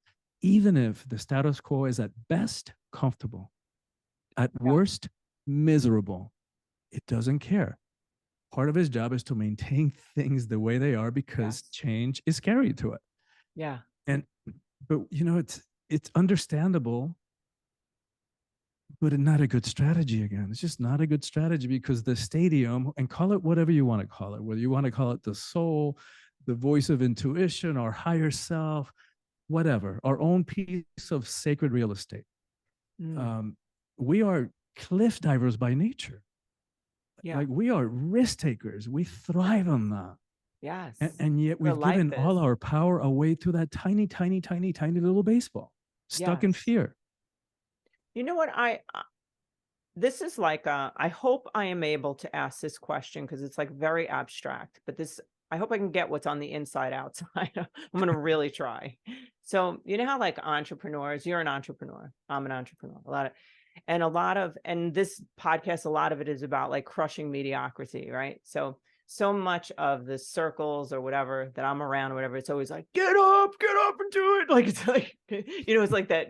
even if the status quo is at best comfortable, at Yeah. worst miserable. It doesn't care. Part of his job is to maintain things the way they are because Yes. change is scary to it. Yeah. And but it's understandable, but not a good strategy. Again, it's just not a good strategy, because the stadium, and call it whatever you want to call it, whether you want to call it the soul, the voice of intuition, our higher self, whatever, our own piece of sacred real estate. Mm. um, we are cliff divers by nature. Yeah. Like, we are risk takers. We thrive on that. and, Yes. and yet Where we've life given all is. our power away to that tiny, tiny, tiny, tiny little baseball stuck in Yes. fear. You know what? This is like, I hope I am able to ask this question because it's like very abstract, but I hope I can get what's on the inside outside. I'm going to really try. So, you know how like entrepreneurs, you're an entrepreneur, I'm an entrepreneur, and this podcast, a lot of it is about like crushing mediocrity, right? So much of the circles or whatever that I'm around or whatever, it's always like, get up and do it. Like, it's like, it's like that,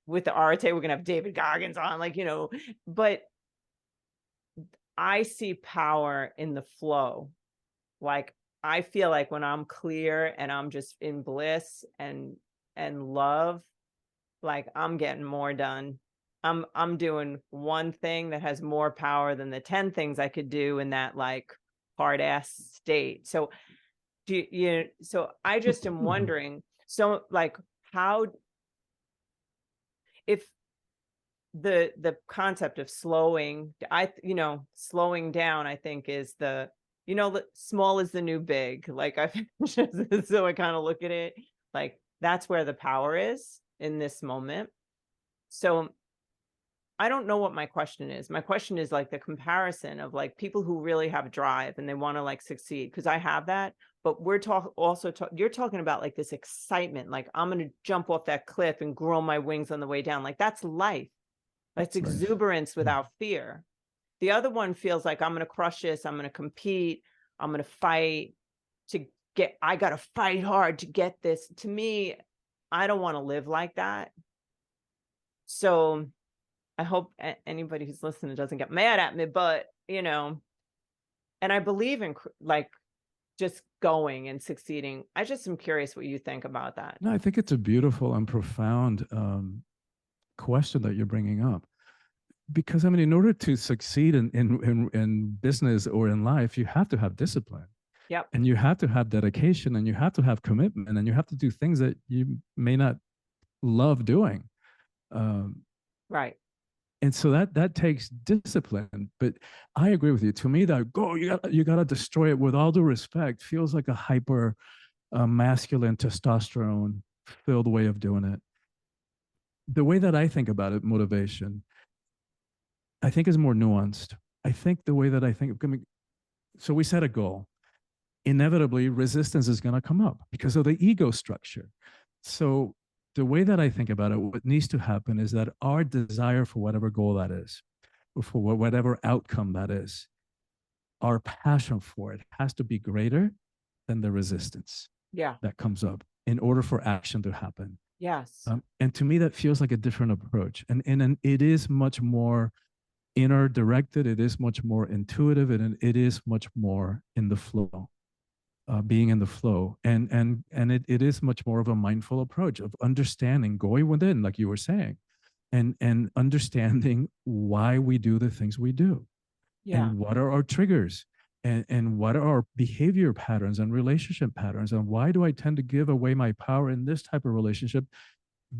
with the Arte, we're gonna have David Goggins on, but I see power in the flow. Like I feel like when I'm clear and I'm just in bliss and love, like I'm getting more done. I'm doing one thing that has more power than the 10 things I could do in that like hard ass state. So so I just am wondering, so like how, if the concept of slowing down, I think is small is the new big. Like I so I kind of look at it like that's where the power is in this moment. So I don't know what my question is. My question is like the comparison of like people who really have drive and they want to like succeed, because I have that, but you're talking about like this excitement, like I'm going to jump off that cliff and grow my wings on the way down. Like that's life. That's That's life. exuberance Yeah. without fear. The other one feels like I'm going to crush this. I'm going to compete. I'm going to fight to I got to fight hard to get this. To me, I don't want to live like that. So I hope anybody who's listening doesn't get mad at me, but and I believe in like just going and succeeding. I just am curious what you think about that. No, I think it's a beautiful and profound question that you're bringing up. Because I mean, in order to succeed in business or in life, you have to have discipline, Yep. and you have to have dedication, and you have to have commitment, and you have to do things that you may not love doing. Um, Right. and so that takes discipline. But I agree with you. To me, that go you got to destroy it, with all due respect, feels like a hyper masculine, testosterone filled way of doing it. The way that I think about it, motivation, I think is more nuanced. I think the way that I think, so we set a goal. Inevitably, resistance is going to come up because of the ego structure. So the way that I think about it, what needs to happen is that our desire for whatever goal that is, or for whatever outcome that is, our passion for it has to be greater than the resistance Yeah. that comes up in order for action to happen. Yes. And to me, that feels like a different approach. And it is much more inner directed, it is much more intuitive, and it is much more in the flow, being in the flow. And it is much more of a mindful approach of understanding, going within, like you were saying, and understanding why we do the things we do, Yeah. and what are our triggers, and what are our behavior patterns and relationship patterns, and why do I tend to give away my power in this type of relationship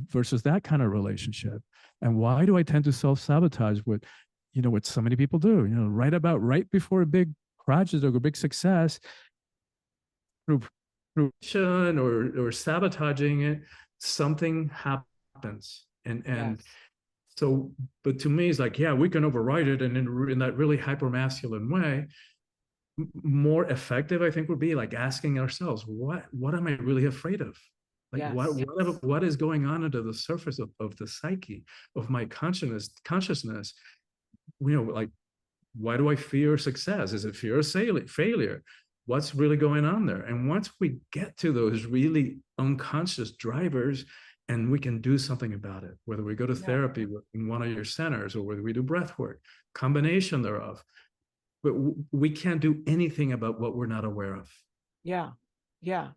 versus that kind of relationship, and why do I tend to self-sabotage what so many people do, right before a big project or a big success, through or sabotaging it, something happens. And Yes. so, but to me, it's like, yeah, we can override it, and in that really hyper masculine way, more effective, I think, would be like asking ourselves, what am I really afraid of? Like, Yes. what is going on under the surface of the psyche, of my consciousness? Like, why do I fear success? Is it fear of failure? What's really going on there? And once we get to those really unconscious drivers, and we can do something about it, whether we go to Yeah. therapy in one of your centers, or whether we do breath work, combination thereof, but we can't do anything about what we're not aware of. Yeah. Yeah.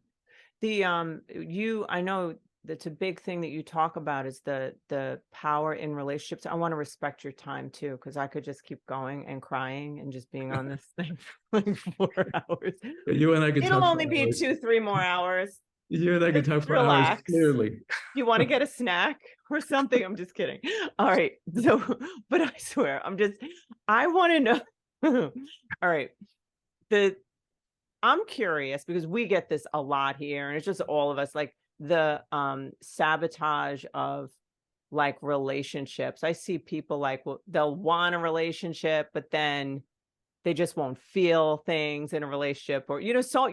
I know that's a big thing that you talk about is the power in relationships. I want to respect your time too, because I could just keep going and crying and just being on this thing for like 4 hours. You and I could It'll talk for only be hours. 2, 3 more hours. You and I could Just talk for hours, relax. clearly. You want to get a snack or something? I'm just kidding. All right. So, but I swear, I want to know. All right. The I'm curious because we get this a lot here, and it's just all of us, like the sabotage of like relationships. I see people like they'll want a relationship, but then they just won't feel things in a relationship, or so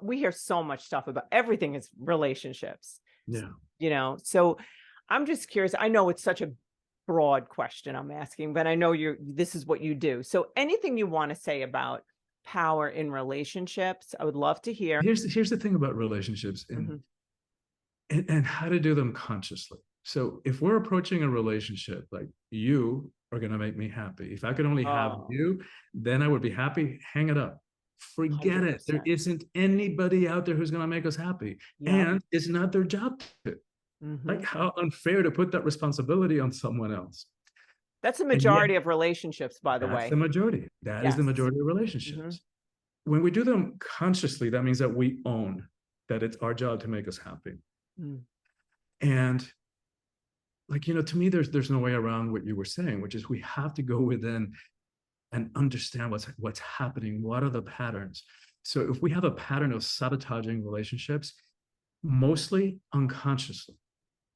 we hear so much stuff about everything is relationships. Yeah. So I'm just curious. I know it's such a broad question I'm asking, but I know this is what you do. So anything you want to say about power in relationships, I would love to hear. Here's the thing about relationships, Mhm. and how to do them consciously. So if we're approaching a relationship like, you are going to make me happy, if I could only have Oh, you, then I would be happy. Hang it up. Forget it. There 100%. isn't anybody out there who's going to make us happy. Yep. And it's not their job to. Like, Hmm. how unfair to put that responsibility on someone else. That's the And yet, majority of relationships, by the that's the way. majority. That is the Yes. majority of Hmm. relationships. When we do them consciously, that means that we own that it's our job to make us happy. Mm. And like, to me, there's no way around what you were saying, which is we have to go within and understand what's happening. What are the patterns? So if we have a pattern of sabotaging relationships, mostly unconsciously,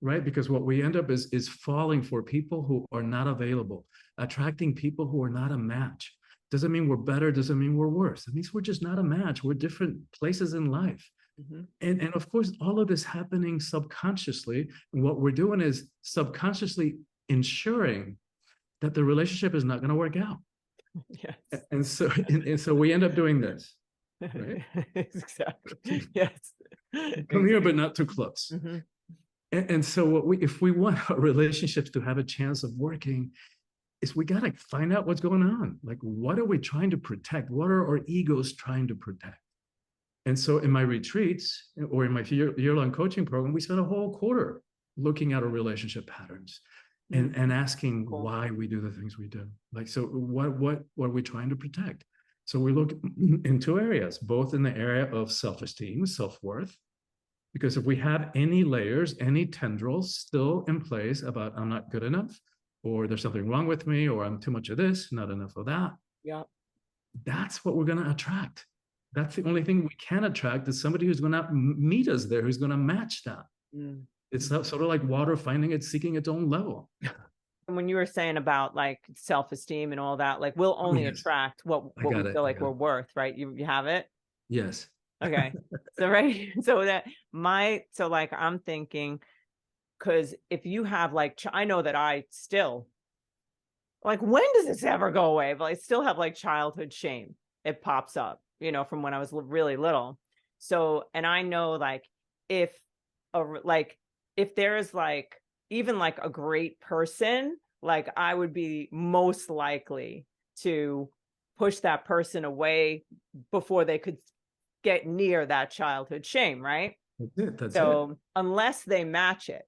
right? Because what we end up is falling for people who are not available, attracting people who are not a match. Doesn't mean we're better, doesn't mean we're worse. It means we're just not a match. We're different places in life. Hmm. And of course, all of this happening subconsciously. And what we're doing is subconsciously ensuring that the relationship is not going to work out. Yes. And so we end up doing this. right? Exactly. Yes. Come here, but not too close. Mm-hmm. And so if we want our relationships to have a chance of working, is we got to find out what's going on. Like, what are we trying to protect? What are our egos trying to protect? And so in my retreats or in my year-long coaching program, we spent a whole quarter looking at our relationship patterns and asking Cool. why we do the things we do. Like, so what are we trying to protect? So we look in two areas, both in the area of self-esteem, self-worth, because if we have any layers, any tendrils still in place about I'm not good enough, or there's something wrong with me, or I'm too much of this, not enough of that, Yeah. that's what we're going to attract. That's the only thing we can attract is somebody who's going to meet us there, who's going to match that. Mm. It's sort of like water finding its, seeking its own level. And when you were saying about like self-esteem and all that, like we'll only yes. attract what we feel like we're worth, right? You have it? Yes. Okay. So right. So so like I'm thinking, because if you have like I know that I still like, when does this ever go away? But I still have like childhood shame. It pops up, from when I was really little. So, and I know like if like if there is like even like a great person, like I would be most likely to push that person away before they could get near that childhood shame, right? That's it. That's so unless they match it,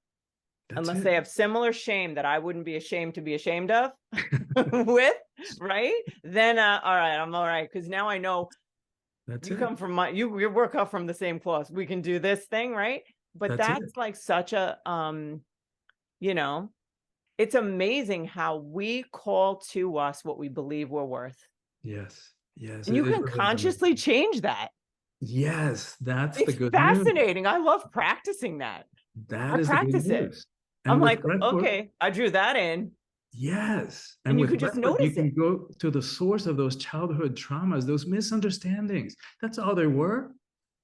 unless it. they have similar shame that I wouldn't be ashamed to be ashamed of with, right? Then, all right, I'm all right. Cause now I know That's you it. come from you work out from the same cloth. We can do this thing, right? But that's like such a, it's amazing how we call to us what we believe we're worth. Yes. Yes. And you It can really is amazing. consciously change that. Yes. That's the It's good news. fascinating. I love practicing that. That I is the good practice it. news. I'm And with like, breathwork, okay, I drew that in. yes. And And you with could just breathwork, you notice can it. go to the source of those childhood traumas, those misunderstandings. That's all they were.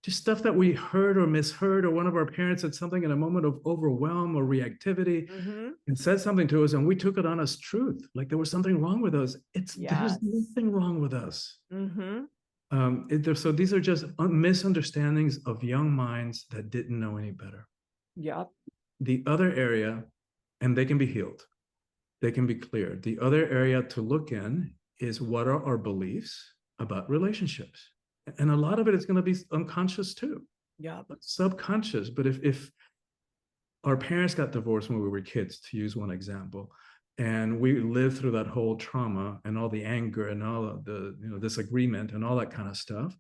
Just stuff that we heard or misheard, or one of our parents said something in a moment of overwhelm or reactivity Mm-hmm. and said something to us, and we took it on as truth, like there was something wrong with us. There's Yes. nothing wrong with us. Mm-hmm. So these are just misunderstandings of young minds that didn't know any better. Yep. The other area, and they can be healed, they can be cleared. The other area to look in is what are our beliefs about relationships? And a lot of it is going to be unconscious too, Yep. subconscious. But if our parents got divorced when we were kids, to use one example, and we lived through that whole trauma and all the anger and all of the disagreement and all that kind of stuff,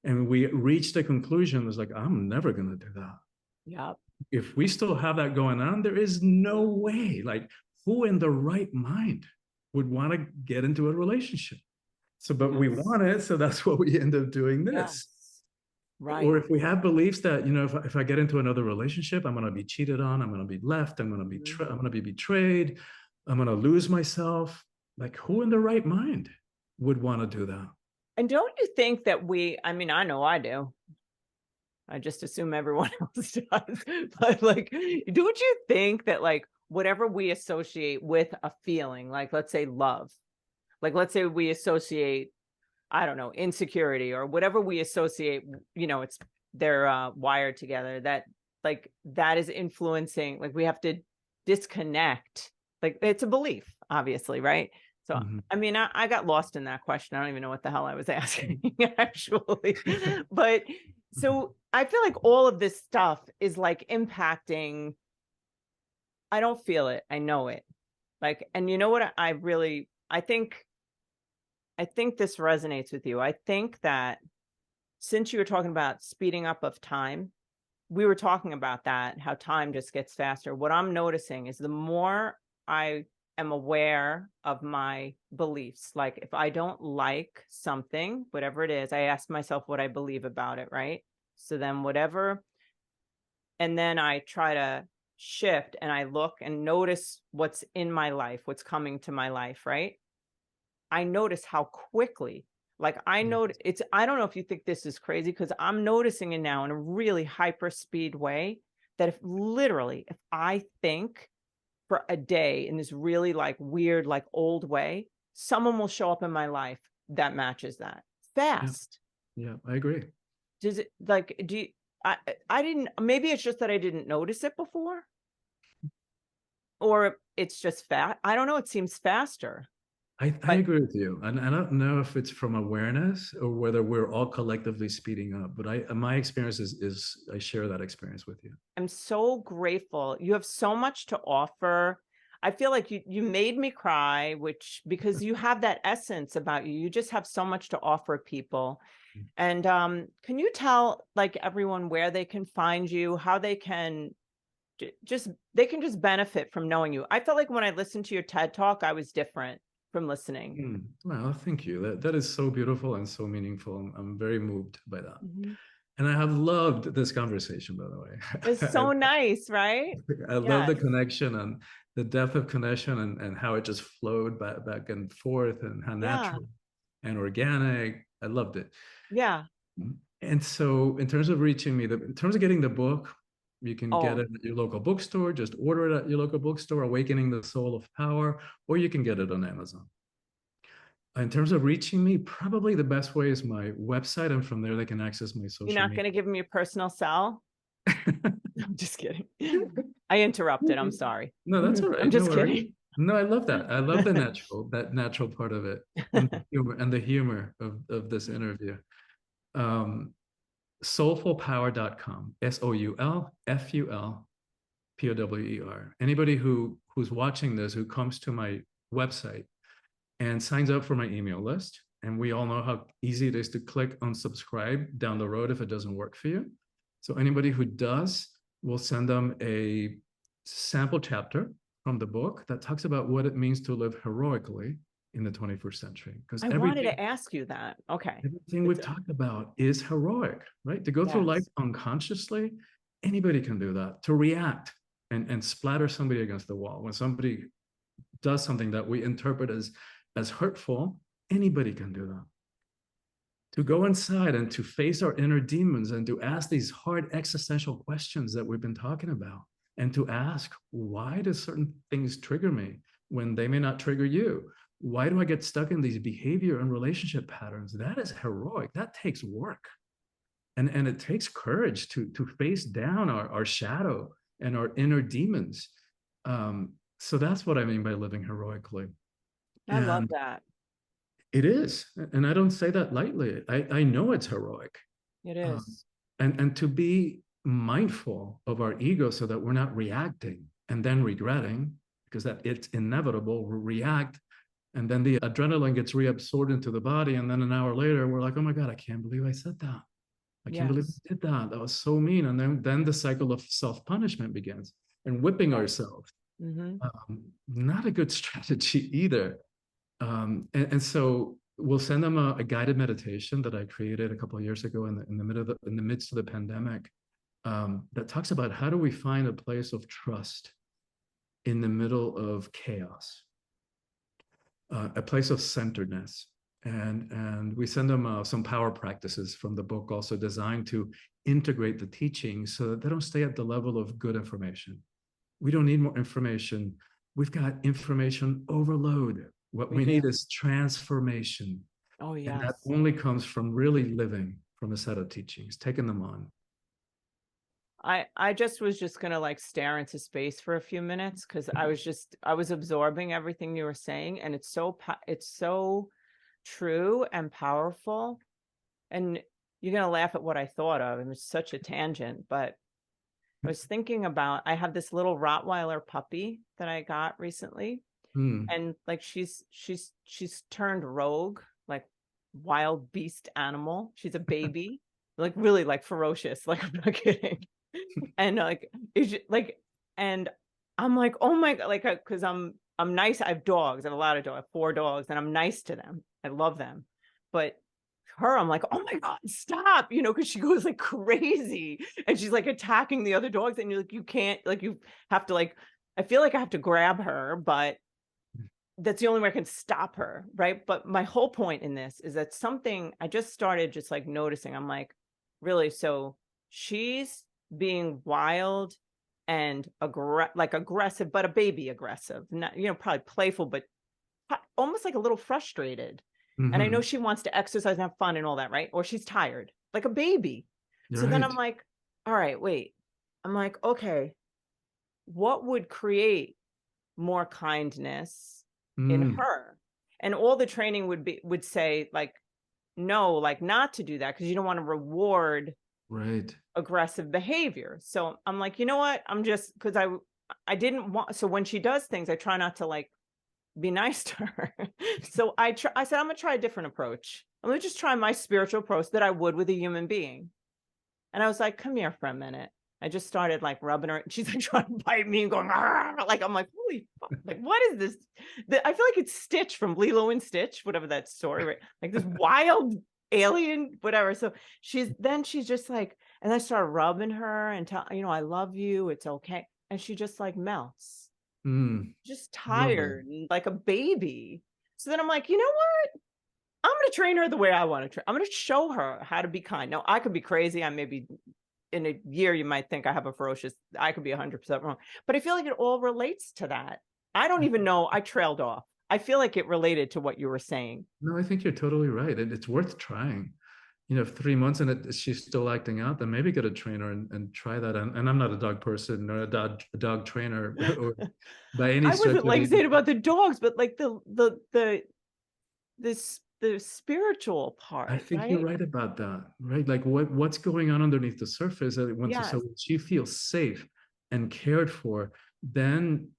and we reached a conclusion, was like, I'm never going to do that. Yep. If we still have that going on, there is no way. Like, who in the right mind would want to get into a relationship? So, but we want it, so that's what we end up doing this. Yes. Right. Or if we have beliefs that, if I get into another relationship, I'm going to be cheated on, I'm going to be left, I'm going to be I'm going to be betrayed, I'm going to lose myself. Like, who in the right mind would want to do that? And don't you think that I mean, I know I do. I just assume everyone else does. But like, don't you think that like whatever we associate with a feeling, like let's say love, like let's say we associate, I don't know, insecurity or whatever we associate, they're wired together, that like that is influencing, like we have to disconnect, like it's a belief, obviously, right? So, I mean, I got lost in that question. I don't even know what the hell I was asking, actually. But so I feel like all of this stuff is like impacting. I don't feel it. I know it. Like, and you know what? I think this resonates with you. I think that since you were talking about speeding up of time, we were talking about that, how time just gets faster. What I'm noticing is the more I am aware of my beliefs, like if I don't like something, whatever it is, I ask myself what I believe about it, right? So then whatever, and then I try to shift and I look and notice what's in my life, what's coming to my life, right? I notice how quickly, like I know I don't know if you think this is crazy, because I'm noticing it now in a really hyper speed way, that if I think for a day in this really like weird, like old way, someone will show up in my life that matches that fast. Yeah, I agree. Does it like, do you, I, I didn't, maybe it's just that I didn't notice it before, or it's just fat. I don't know. It seems faster, I but agree with you. And I don't know if it's from awareness or whether we're all collectively speeding up, but my experience is I share that experience with you. I'm so grateful. You have so much to offer. I feel like you made me cry, which because you have that essence about you. You just have so much to offer people. And can you tell like everyone where they can find you, how they can just they can just benefit from knowing you? I felt like when I listened to your TED talk, I was different from listening. Well, thank you. That is so beautiful and so meaningful. I'm very moved by that. Mhm. And I have loved this conversation, by the It's way. so nice, right? I love the Yes. connection and the depth of connection and how it just flowed back and forth and how Yeah. natural and organic. I loved it. Yeah. And so, in terms of reaching me, in terms of getting the book, you can get Oh, it at your local bookstore. Just order it at your local bookstore, Awakening the Soul of Power, or you can get it on Amazon. In terms of reaching me, probably the best way is my website, and from there they can access my you're social not media. going to give me your personal cell? I'm just kidding. I interrupted. I'm sorry. No, that's all I'm right. No just worries. kidding. No, I love that. I love that natural part of it, and the humor of this interview. Um, soulfulpower.com, SOULFULPOWER. Anybody who's watching this who comes to my website and signs up for my email list, and we all know how easy it is to click unsubscribe down the road if it doesn't work for you. So anybody who does, we'll send them a sample chapter from the book that talks about what it means to live heroically in the 21st century. Because I wanted to ask you that. Okay. everything It's we've talked about is heroic, right? To go through life yes. unconsciously, anybody can do that. To react and splatter somebody against the wall when somebody does something that we interpret as hurtful, anybody can do that. To go inside and to face our inner demons and to ask these hard existential questions that we've been talking about, and to ask, why do certain things trigger me when they may not trigger you? Why do I get stuck in these behavior and relationship patterns? That is heroic. That takes work. And it takes courage to face down our shadow and our inner demons. So that's what I mean by living heroically. I love And that. it is. And I don't say that lightly. I know it's heroic. It Um, is. and to be mindful of our ego so that we're not reacting and then regretting, because that it's inevitable. We react and then the adrenaline gets reabsorbed into the body. And then an hour later, we're like, oh my God, I can't believe I said that. I can't believe Yes. I did that. That was so mean. And then the cycle of self-punishment begins and whipping Right. ourselves. Mm-hmm. Not a good strategy either. And so we'll send them a guided meditation that I created a couple of years ago in the midst of the pandemic, that talks about how do we find a place of trust in the middle of chaos, a place of centeredness. And we send them some power practices from the book, also designed to integrate the teachings so that they don't stay at the level of good information. We don't need more information. We've got information overload. What We we do. need is transformation. Oh, And that yes. only comes from really living from a set of teachings, taking them on. I just was just gonna like stare into space for a few minutes because I was absorbing everything you were saying, and it's so true and powerful. And you're gonna laugh at what I thought of. It was such a tangent, but I was thinking about I have this little Rottweiler puppy that I got recently, Hmm. and like she's turned rogue, like wild beast animal. She's a baby, like really like ferocious. Like I'm not kidding. And like like and I'm like, oh my God, like because I'm nice. I have dogs. I have a lot of dogs. I have 4 dogs, and I'm nice to them. I love them, but her, I'm like, oh my God, stop, because she goes like crazy and she's like attacking the other dogs, and you're like, you can't, like, you have to like, I feel like I have to grab her, but that's the only way I can stop her, right? But my whole point in this is that something I just started just like noticing. I'm like, really? So she's being wild and like aggressive, but a baby aggressive, not, probably playful, but almost like a little frustrated. And I know Hmm. she wants to exercise and have fun and all that, right? Or she's tired, like a baby. You're So then right. I'm like, all right, wait. I'm like, okay, what would create more kindness in Mm, her? And all the training would say like, no, like not to do that because you don't want to reward right. aggressive behavior. So I'm like, you know what? I'm just because I didn't want, so when she does things, I try not to like be nice to her. So I said, I'm gonna try a different approach. I'm gonna just try my spiritual approach that I would with a human being. And I was like, come here for a minute. I just started like rubbing her. She's like trying to bite me and going, "Argh!" Like I'm like, holy fuck, like what is this? I feel like it's Stitch from Lilo and Stitch, whatever that story, right? Like this wild alien, whatever. So she's just like, and I started rubbing her and tell, I love you, it's okay. And she just like melts, Mm, just lovely. tired and like a baby. So then I'm like, you know what? I'm going to train her the way I want to train. I'm going to show her how to be kind. Now, I could be crazy. I maybe in a year, you might think I have a ferocious, I could be 100% wrong. But I feel like it all relates to that. I don't even know. I trailed off. I feel like it related to what you were saying. No, I think you're totally right. It's worth trying. You know, if 3 months and she's still acting out, then maybe get a trainer and try that. And I'm not a dog person or a dog trainer or by any I stretch wasn't of like the. saying about the dogs, but like the spiritual I part, think you're right? right about that, right? Like what's going on underneath the surface that it wants to, so Yes. when she feels safe and cared for, then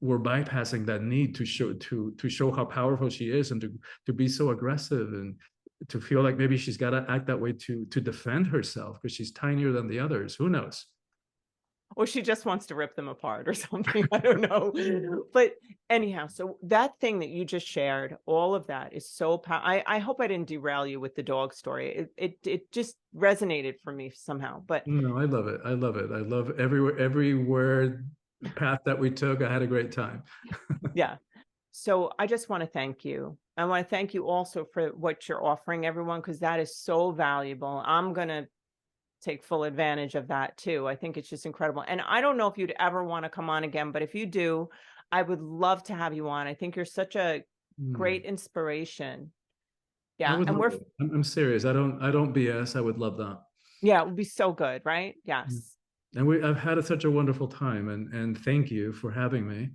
we're bypassing that need to show how powerful she is and to be so aggressive and to feel like maybe she's got to act that way to defend herself because she's tinier than the others. Who knows? Or she just wants to rip them apart or something. I don't know. But anyhow, so that thing that you just shared, all of that is so powerful. I hope I didn't derail you with the dog story. It just resonated for me somehow. But No, I love it. I love it. I love everywhere path that we took. I had a great time. yeah. So I just want to thank you. I want to thank you also for what you're offering everyone, because that is so valuable. I'm gonna take full advantage of that too. I think it's just incredible. And I don't know if you'd ever want to come on again, but if you do, I would love to have you on. I think you're such a Hmm. great inspiration. I Yeah. would And love it. I'm serious. I don't BS. I would love that. yeah, it would be so good, right? Mm. Yes. And I've had such a wonderful time, and thank you for having me,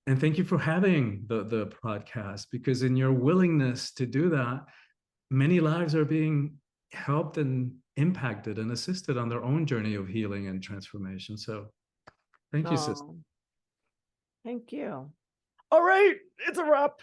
and thank you for having the podcast, because in your willingness to do that, many lives are being helped and impacted and assisted on their own journey of healing and transformation. So thank you, sister. Oh, thank you. All right. It's a wrap.